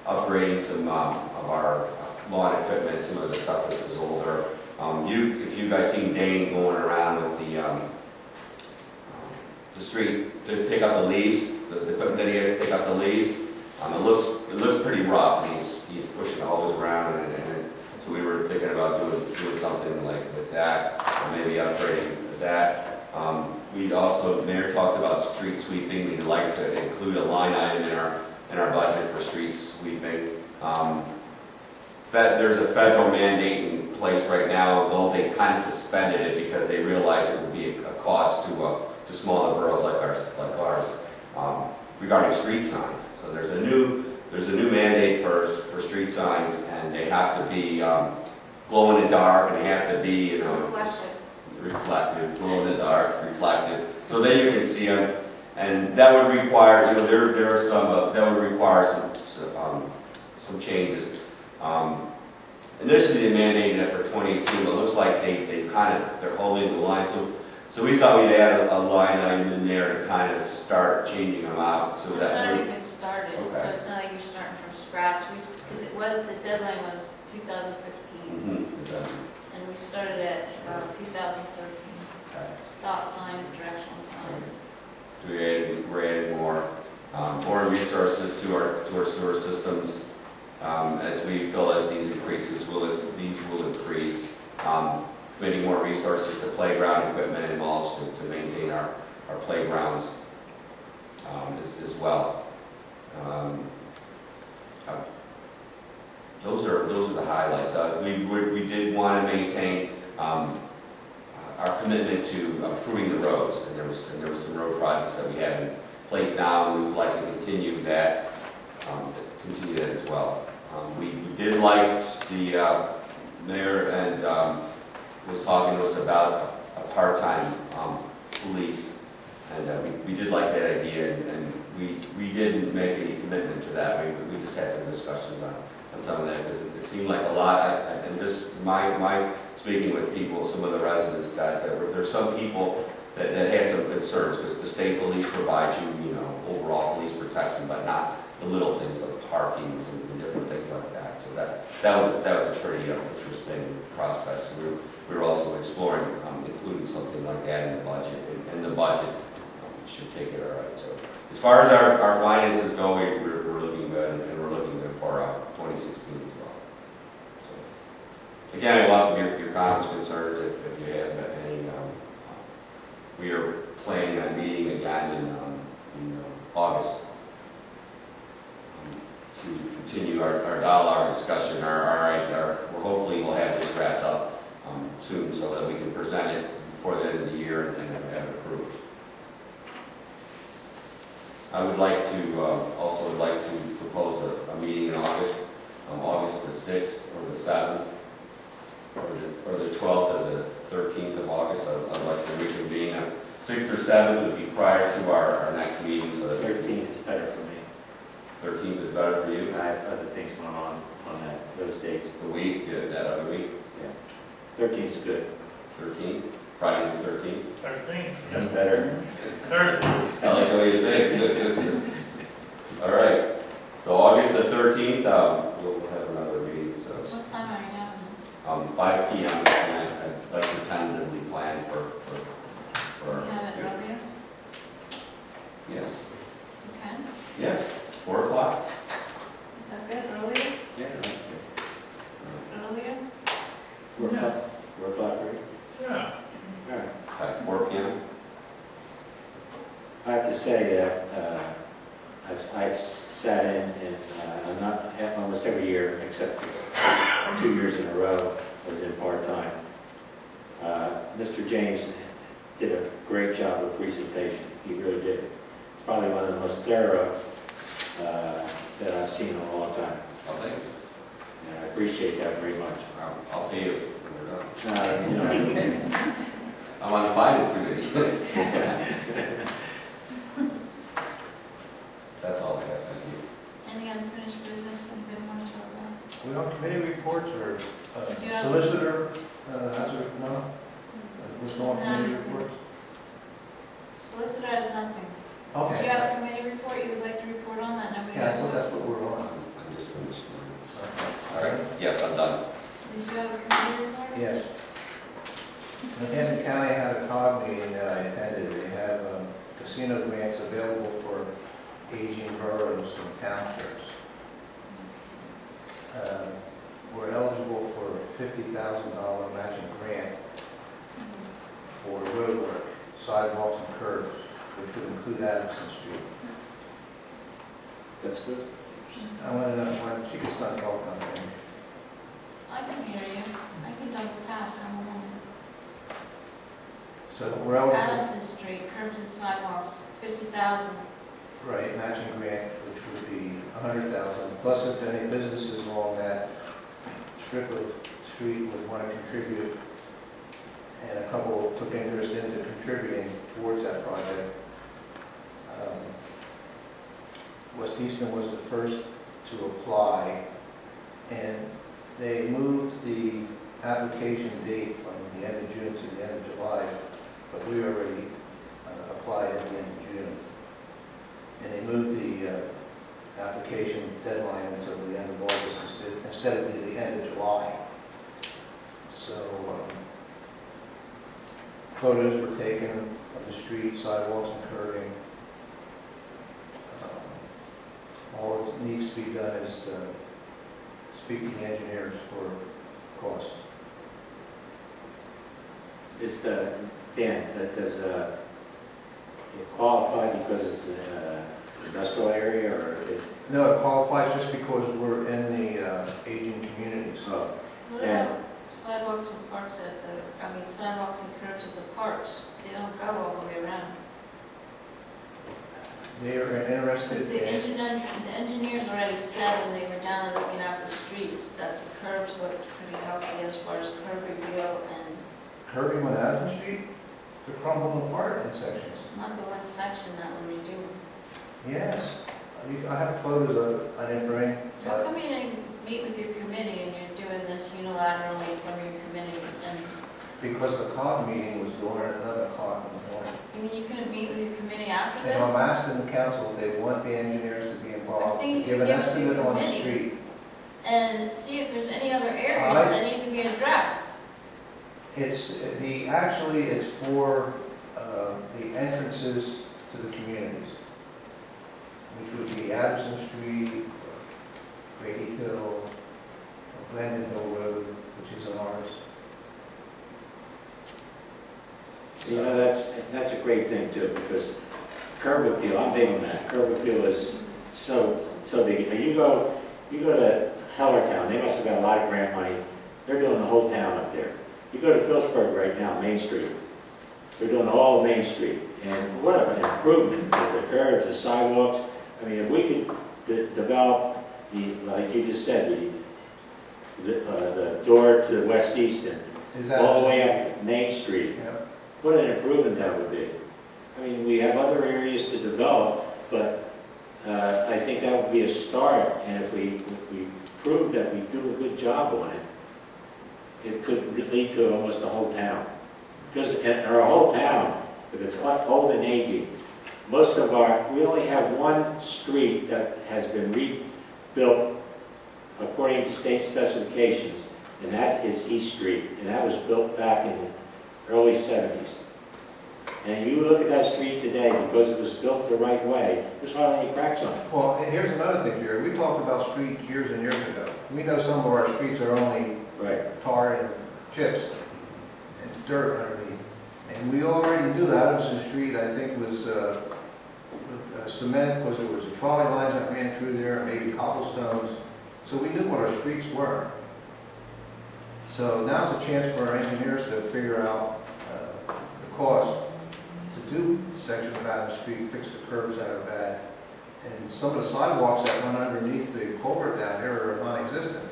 upgrading some of our lawn equipment, some of the stuff that was older. If you guys seen Dane going around with the street to take out the leaves, the equipment that he has to take out the leaves, it looks pretty rough, and he's pushing all hose around, and so we were thinking about doing something like with that, or maybe upgrading that. We also, the mayor talked about street sweeping. We'd like to include a line item in our budget for street sweeping. There's a federal mandate in place right now, though they kind of suspended it because they realized it would be a cost to smaller boroughs like ours regarding street signs. So there's a new mandate for street signs, and they have to be glow in the dark, and they have to be reflective, glow in the dark, reflective, so then you can see them. And that would require, there are some, that would require some changes. Initially, they mandated it for 2018, but it looks like they're holding the line. So we thought we'd add a line item in there to kind of start changing them out, so It's that. already been started, so Okay. it's not like you're starting from scratch, because the deadline was 2015, and we started at 2013. Stop signs, directional signs. We're adding more resources to our sewer systems. As we feel that these will increase. Committing more resources to playground equipment and mulch to maintain our playgrounds as well. Those are the highlights. We did want to maintain our commitment to improving the roads, and there was some road projects that we have in place now, and we would like to continue that as well. We did like the mayor and was talking to us about a part-time police, and we did like that idea, and we didn't make any commitment to that. We just had some discussions on some of that, because it seemed like a lot, and just my speaking with people, some of the residents, that there's some people that had some concerns, because the state police provides you, overall police protection, but not the little things like parkings and different things like that. So that was a pretty interesting prospect. So we were also exploring including something like that in the budget, and the budget should take it all right. So as far as our finances go, we're looking good, and we're looking good for 2016 as well. So again, I welcome your comments, concerns, if you have any. We are planning on meeting again in August to continue our dialogue discussion. Hopefully we'll have this wrapped up soon, so that we can present it before the end of the year and have it approved. I would like to also propose a meeting in August, August the 6th or the 7th, or the 12th or the 13th of August. I'd like to reconvene. 6th or 7th would be prior to our next meeting, so that 13th is better for me. 13th is better for you. I have other things going on those dates. The week, that other week. Yeah. 13th is good. 13th, Friday the 13th. 13. That's better. 13. I like the way you think. All right. So August the 13th, we'll have another meeting. So What time are you having this? 5 p.m. And I'd like to tentatively plan for. Can you have it earlier? Yes. You can? Yes. 4 o'clock. Is that good? Earlier? Yeah. Earlier? 4 o'clock. 4 o'clock, right? Yeah. All right. At 4 p.m. I have to say that I've sat in, and I'm not almost every year, except for 2 years in a row, I was in part-time. Mr. James did a great job of presentation. He really did. It's probably one of the most thorough that I've seen in a long time. I'll thank you. And I appreciate that very much. I'll pay you when we're done. You know, I'm on the finance committee. That's all I have. Thank you. Any unfinished business anybody want to talk about? We on committee reports or Do you have- solicitor, no? What's going on committee reports? Solicitor has nothing. Do Okay. you have a committee report you would like to report on that nobody Yeah, else? so that's what we're on. I'm just finished. All right. Yes, I'm done. Did you have a committee report? Yes. In Hampton County, I had a COG meeting that I attended. They have casino grants available for aging boroughs and townships. We're eligible for a $50,000 matching grant for road work, sidewalks and curbs, which would include Adamson Street. that's good. I want to know when she gets done talking. I can hear you. I can double task. I'm a woman. So we're eligible, Adamson Street, curbs and sidewalks, 50,000. right, matching grant, which would be 100,000, plus if any businesses along that strip of street would want to contribute, and a couple took interest into contributing towards that project, West Easton was the first to apply, and they moved the application date from the end of June to the end of July, but we already applied at the end of June. And they moved the application deadline until the end of August instead of the end of July. So photos were taken of the street, sidewalks and curbing. All that needs to be done is speak to the engineers for cost. Is Dan, does it qualify because it's an industrial area, or it? No, it qualifies just because we're in the aging communities. Oh, What and about sidewalks and parks sidewalks and curbs at the parks? They don't go all the way around. They are interested Because in, the engineers already said when they were down and looking at the streets that the curbs looked pretty healthy as far as curb reveal and curbing on Adams Street to crumble apart in sections. not the one section that we're redoing. Yes, I have photos of it, I didn't bring. How come you didn't meet with your committee and you're doing this unilaterally from your committee? And Because the COG meeting was going at 11 o'clock in the morning. you mean you couldn't meet with your committee after And I'm this? asking the council if they want the engineers to be involved, I think to you give should an give it to your estimate on the committee. street. And see if there's any other areas that need to be addressed. Actually, it's for the entrances to the communities, which would be Addison Street, Grady Hill, Glendon Hill Road, which is an ours. you know, that's a great thing too, because curb appeal, I'm big on that. Curb appeal is so big. Now, you go to Hellertown, they must have got a lot of grant money. They're doing the whole town up there. You go to Phillipsburg right now, Main Street. They're doing all of Main Street. And what an improvement with the curbs, the sidewalks. I mean, if we could develop like you just said, the door to West Easton, all the way up to Main Street. Yeah. What an improvement that would be. I mean, we have other areas to develop, but I think that would be a start. And if we prove that we do a good job on it, it could lead to almost the whole town. Because in our whole town, if it's old and aging, we only have one street that has been rebuilt according to state specifications, and that is East Street, and that was built back in the early 70s. And you look at that street today, because it was built the right way, there's hardly any cracks on it. Well, and here's another thing, Jerry. We talked about streets years and years ago. We know some of our streets are only tar and chips and dirt underneath. And we already knew Adamson Street, I think, was cement, because there was a trolley lines that ran through there, and maybe cobblestones. So we knew what our streets were. So now's a chance for our engineers to figure out the cost to do the section of Adams Street, fix the curbs that are bad. And some of the sidewalks that run underneath the culvert down there are non-existent.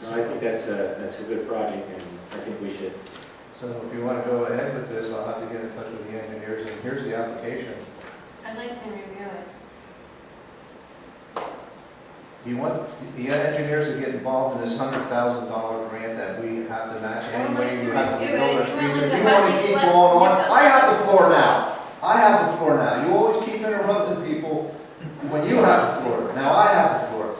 No, I think that's a good project, and I think we should. So if you want to go ahead with this, I'll have to get in touch with the engineers, and here's the application. I'd like to review it. You want the engineers to get involved in this $100,000 grant that we have to match I would like anyway? to You have to review rebuild our it. streets. You If want you want to to keep let- going on, let- I have the floor now. I have the floor now. You always keep interrupting people when you have the floor. Now I have the floor.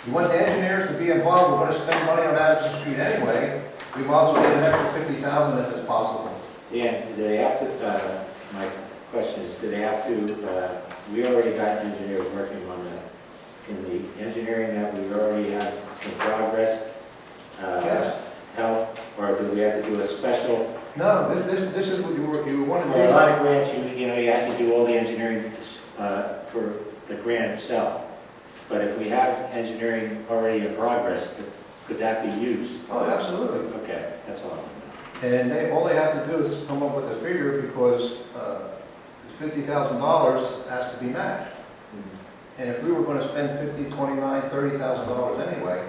You want the engineers to be involved, we're going to spend money on Adamson Street anyway. We might as well get an extra $50,000 if it's possible. Dan, do they have to, my question is, do they have to, we already got engineers working on that, in the engineering that we already have in progress, Yes. help, or do we have to do a special? No, this is what you want to For a do. lot of grants, you have to do all the engineering for the grant itself. But if we have engineering already in progress, could that be used? Oh, absolutely. Okay, that's all. And all they have to do is come up with a figure, because $50,000 has to be matched. And if we were going to spend $50,000, $29,000, $30,000 anyway,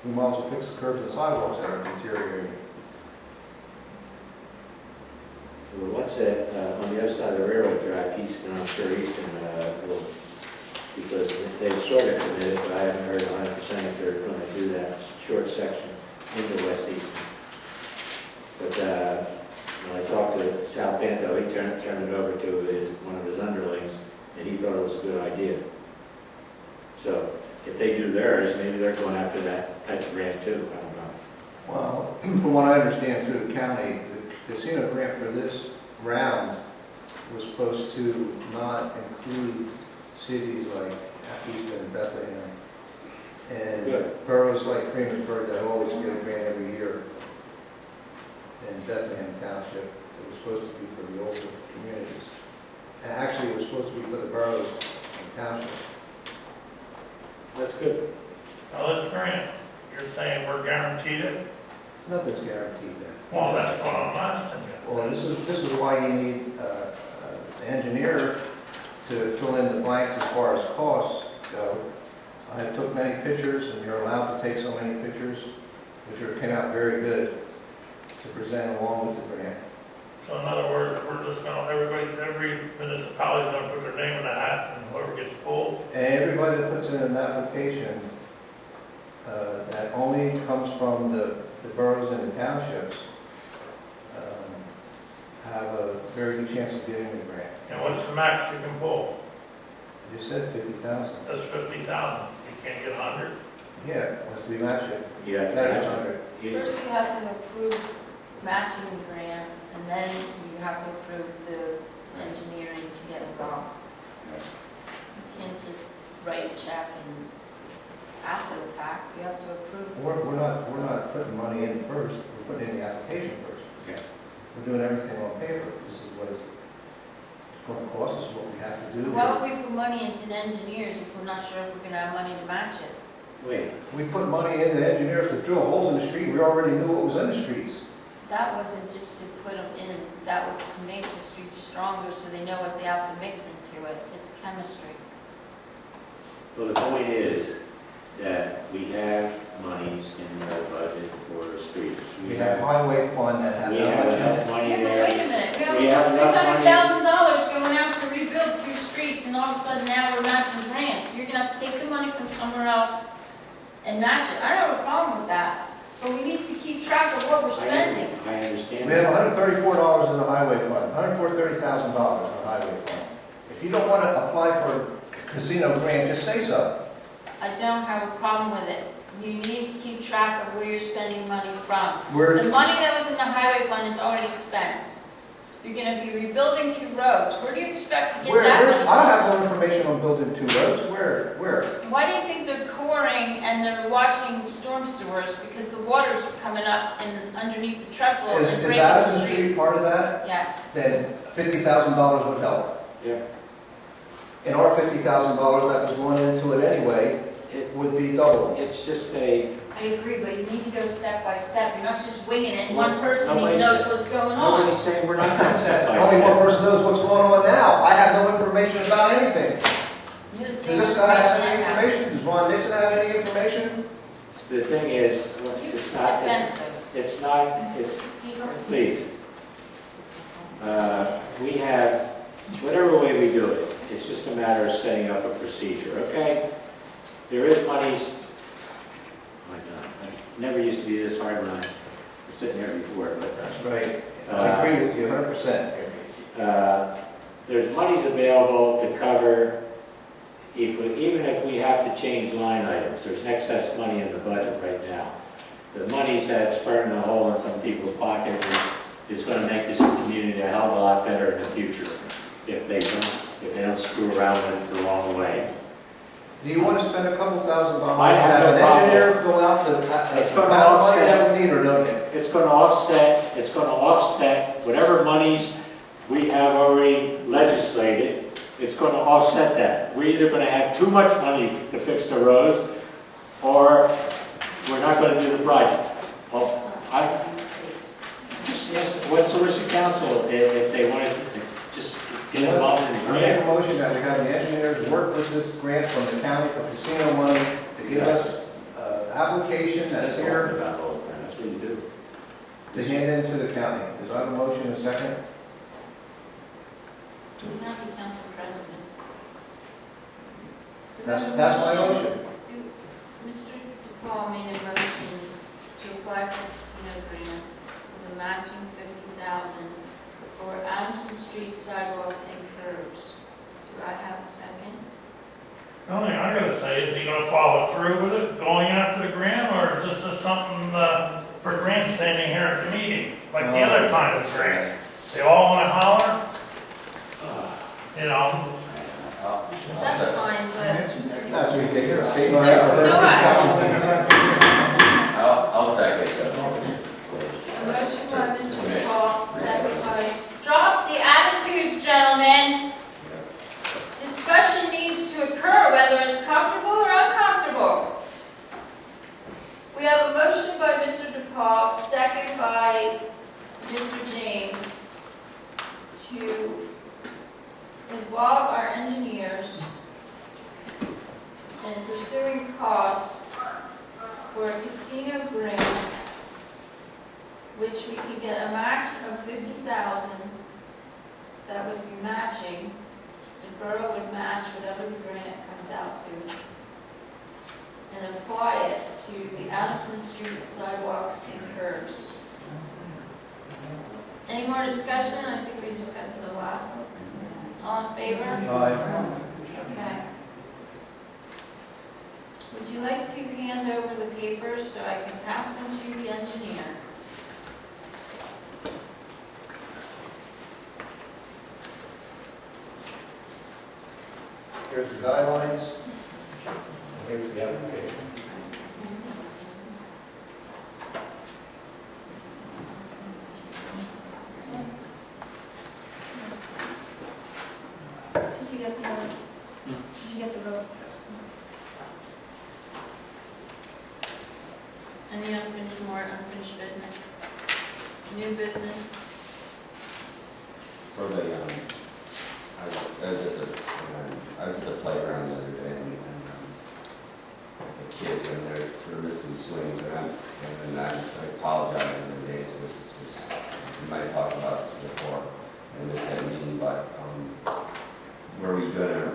we might as well fix the curbs and sidewalks that are deteriorating. Well, what's that, on the other side of the railroad track, Easton, I'm sure Easton will, because they've sort of committed, but I haven't heard 100% if they're going to do that short section into West Easton. But when I talked to Sal Panto, he turned it over to one of his underlings, and he thought it was a good idea. So if they do theirs, maybe they're going after that type of grant too, I don't know. Well, from what I understand through the county, the casino grant for this round was supposed to not include cities like Easton and Bethlehem. And Good. boroughs like Freeman'sburg that always get a grant every year. And Bethlehem Township, it was supposed to be for the older communities. And actually, it was supposed to be for the boroughs and townships. That's good. Now, this grant, you're saying we're guaranteed it? Nothing's guaranteed that. Well, that's what I'm asking you. Well, this is why you need an engineer to fill in the blanks as far as costs go. I took many pictures, and you're allowed to take so many pictures, which came out very good to present along with the grant. So in other words, we're just gonna, every municipality's gonna put their name in the hat, and whoever gets pulled, And everybody that puts in an application that only comes from the boroughs and the townships have a very good chance of getting the grant. and what's the max you can pull? You said 50,000. That's 50,000. You can't get 100? Yeah, once we match it, You have to that's match 100. it. First you have to approve matching the grant, and then you have to approve the engineering to get involved. You can't just write a check and after the fact, you have to approve. We're not putting money in first, we're putting in the application first. Yeah. We're doing everything on paper. This is what it's going to cost us, what we have to do. Why would we put money into the engineers if we're not sure if we're gonna have money to match it? Wait, We put money into engineers to drill holes in the street, we already knew what was in the streets. That wasn't just to put them in, that was to make the streets stronger so they know what they have to mix into it. It's chemistry. well, the point is that we have monies in the budget for streets. We have highway fund that has We how have much in enough it? money Yeah, but there. wait a minute, We we have have enough $300,000 going out to rebuild 2 streets, and all of a sudden now we're matching grants. You're gonna have to take the money from somewhere else and match it. I don't have a problem with that, but we need to keep track of what we're spending. I understand. We have $134 in the highway fund, $130,000 in the highway fund. If you don't want to apply for a casino grant, just say so. I don't have a problem with it. You need to keep track of where you're spending money from. The We're, money that was in the highway fund is already spent. You're gonna be rebuilding 2 roads. Where do you expect to get I that don't money? have no information on building 2 roads. Where? Why do you think they're coring and they're washing storm sewers? Because the water's coming up and underneath the trestle and Is breaking that the the street. street part of that? Yes. Then $50,000 would help. Yeah. And our $50,000 that was going into it anyway, it would be double. It's just a, I agree, but you need to go step by step. You're not just winging it and Well, one person even nobody's- knows what's going on. nobody's saying we're not going step by Only one step. person knows what's going on now. I have no information about anything. You're the Does same this guy have information any I have. information? Does Ron Nixon have any information? The thing is, You're it's just not, offensive. it's not, it's, please. We have, whatever way we do it, it's just a matter of setting up a procedure, okay? There is monies, oh my God, I never used to be this hard when I was sitting there before, but That's right. I agree with you 100%. there's monies available to cover, even if we have to change line items, there's excess money in the budget right now. The money that's burning a hole in some people's pocket is going to make this community a hell of a lot better in the future if they don't screw around with it the wrong way. Do you want to spend a couple $1,000 I to have have no an problem. engineer fill out the It's amount gonna of money offset. that we need or don't need? It's going to offset whatever monies we have already legislated. It's going to offset that. We're either going to have too much money to fix the roads, or we're not going to do the project. Well, I just asked, what's the wish of council if they want to just get involved in the I make a grant? motion that we have the engineers work with this grant from the county for casino money to give us application that's here About all of that. That's what you do. to hand in to the county. Is that a motion, a second? not be council president. That's my motion. Mr. DePaul made a motion to apply for a casino grant with a matching $50,000 for Adamson Street sidewalks and curbs. Do I have a second? The only thing I gotta say, is he gonna follow through with it, going after the grant, or is this just something, for grandstanding here at the meeting, like the other kind of grant? They all wanna holler? You know, That's fine, but That's ridiculous. They No, don't have to- I'll second that. a motion by Mr. DePaul, second by, drop the attitudes, gentlemen. Discussion needs to occur, whether it's comfortable or uncomfortable. We have a motion by Mr. DePaul, second by Mr. James, to involve our engineers in pursuing costs for a casino grant, which we could get a max of $50,000 that would be matching. The borough would match whatever the grant comes out to, and apply it to the Adamson Street sidewalks and curbs. Any more discussion? I think we discussed it a lot. All in favor? Aye. Okay. Would you like to hand over the papers so I can pass them to the engineer? Here's the guidelines. Here's the application. Did you get the vote? Did you get the vote? Any unfinished business? New business? For the, I was at the playground the other day, and the kids in there, they're missing swings, and I apologize in advance, because we might have talked about this before, in this head meeting, but, were we gonna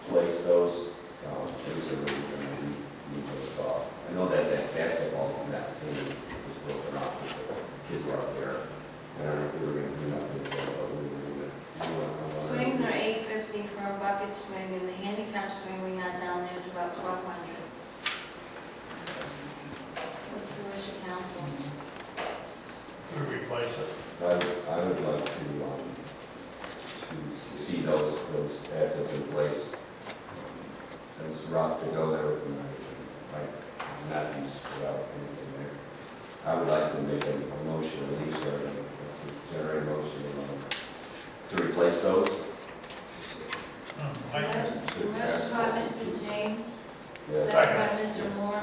replace those? Those are really gonna be those off. I know that basketball from that team was broken off, because the kids were up there. I don't know if we were gonna clean up the, but we were gonna. Swings are $850 for a bucket swing, and the handicap swing we had down there is about $1,200. What's the wish of council? we replace it. I would like to see those assets in place. It's rough to go there with my nephews without anything there. I would like to make a motion, at least, or to generate a motion to replace those. Motion by Mr. James, Yeah. second by Mr. Moore.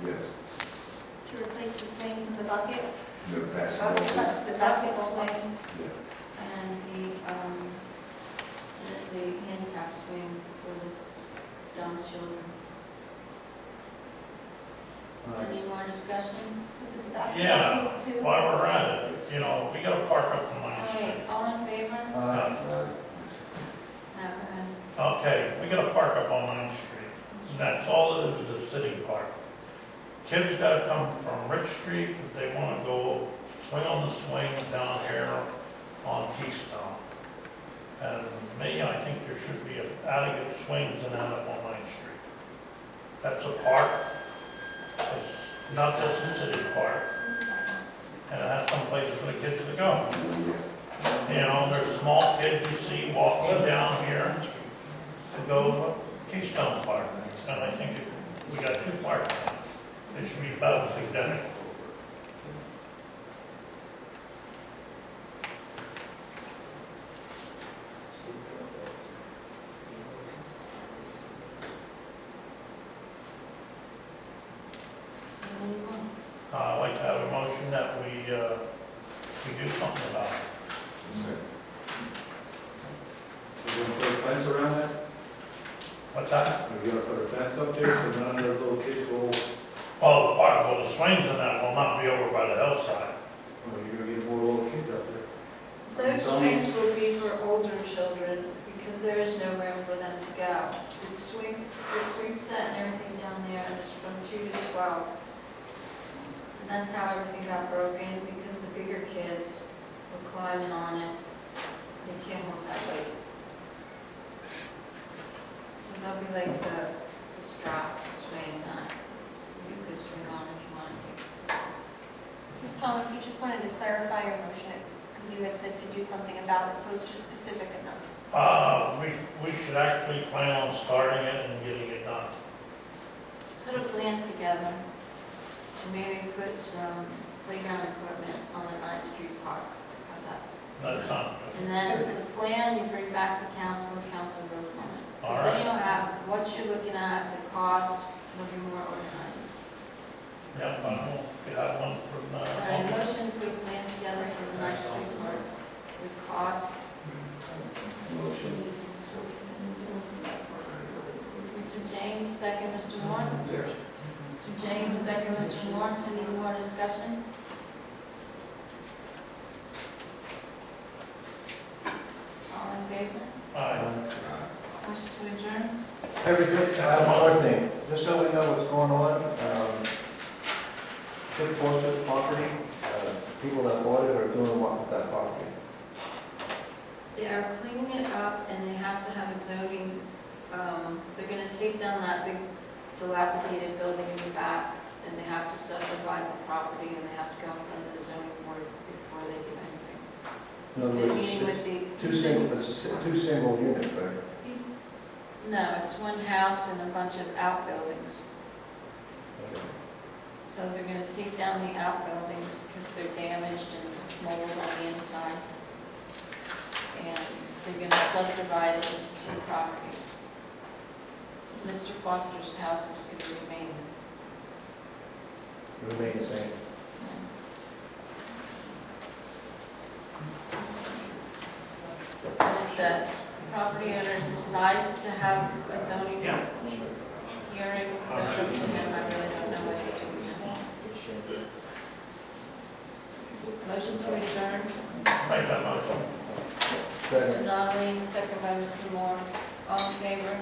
Yes. To replace the swings in the bucket? No The basketball. basketball swings Yeah. and the handicap swing for the young children. Any more discussion? Was it the basketball Yeah, field too? while we're at it, you know, we gotta park up the line. Okay, all in favor? Aye. No, go ahead. Okay, we gotta park up on 9th Street. And that's all it is the city park. Kids gotta come from Rich Street, if they wanna go swing on the swing down here on Keystone. And me, I think there should be adequate swings and out up on 9th Street. That's a park. It's not just a city park. And it has some places for the kids to go. You know, there's small kids you see walking down here to go to Keystone Park. And I think we got 2 parks. It should be both identical. I'd like to have a motion that we do something about it. We're gonna put a fence around that? What's that? We're gonna put a fence up there so none of those little kids go, Well, the park, well, the swings and that will not be over by the hillside. you're gonna get more little kids up there. Those swings will be for older children because there is nowhere for them to go. The swing set and everything down there is from 2 to 12. And that's how everything got broken because the bigger kids were climbing on it. They can't hold that weight. So they'll be like the strap, the swing that you could swing on if you wanted to. Tom, if you just wanted to clarify your motion, because you had said to do something about it, so it's just specific enough. We should actually plan on starting it and getting it done. Put a plan together and maybe put some playground equipment on the 9th Street Park. How's that? That's not, And then the plan, you bring back to council, and council votes on it. All Because then right. you'll have what you're looking at, the cost, it'll be more organized. yeah, we have one from, All right, motion to put a plan together for the 9th Street Park with costs. Mr. James, second, Mr. Moore. Mr. James, second, Mr. Moore. Any more discussion? All in favor? Motion to adjourn? Everything, one more thing, just so we know what's going on, Dick Foster's property, people that bought it are doing what with that property? They are cleaning it up and they have to have a zoning, they're gonna take down that big dilapidated building in the back and they have to subdivide the property and they have to go in front of the zoning board before they do anything. In He's other been words, meeting with the. two single units, right? No, it's one house and a bunch of outbuildings. So they're gonna take down the outbuildings because they're damaged and mold on the inside. And they're gonna subdivide it into 2 properties. Mr. Foster's house is gonna remain. Remain the same. And if the property owner decides to have a zoning hearing, that's up to him, I really don't know what he's doing yet. Motion to adjourn, make that motion. Mr. Donnelly, second by Mr. Moore, all in favor?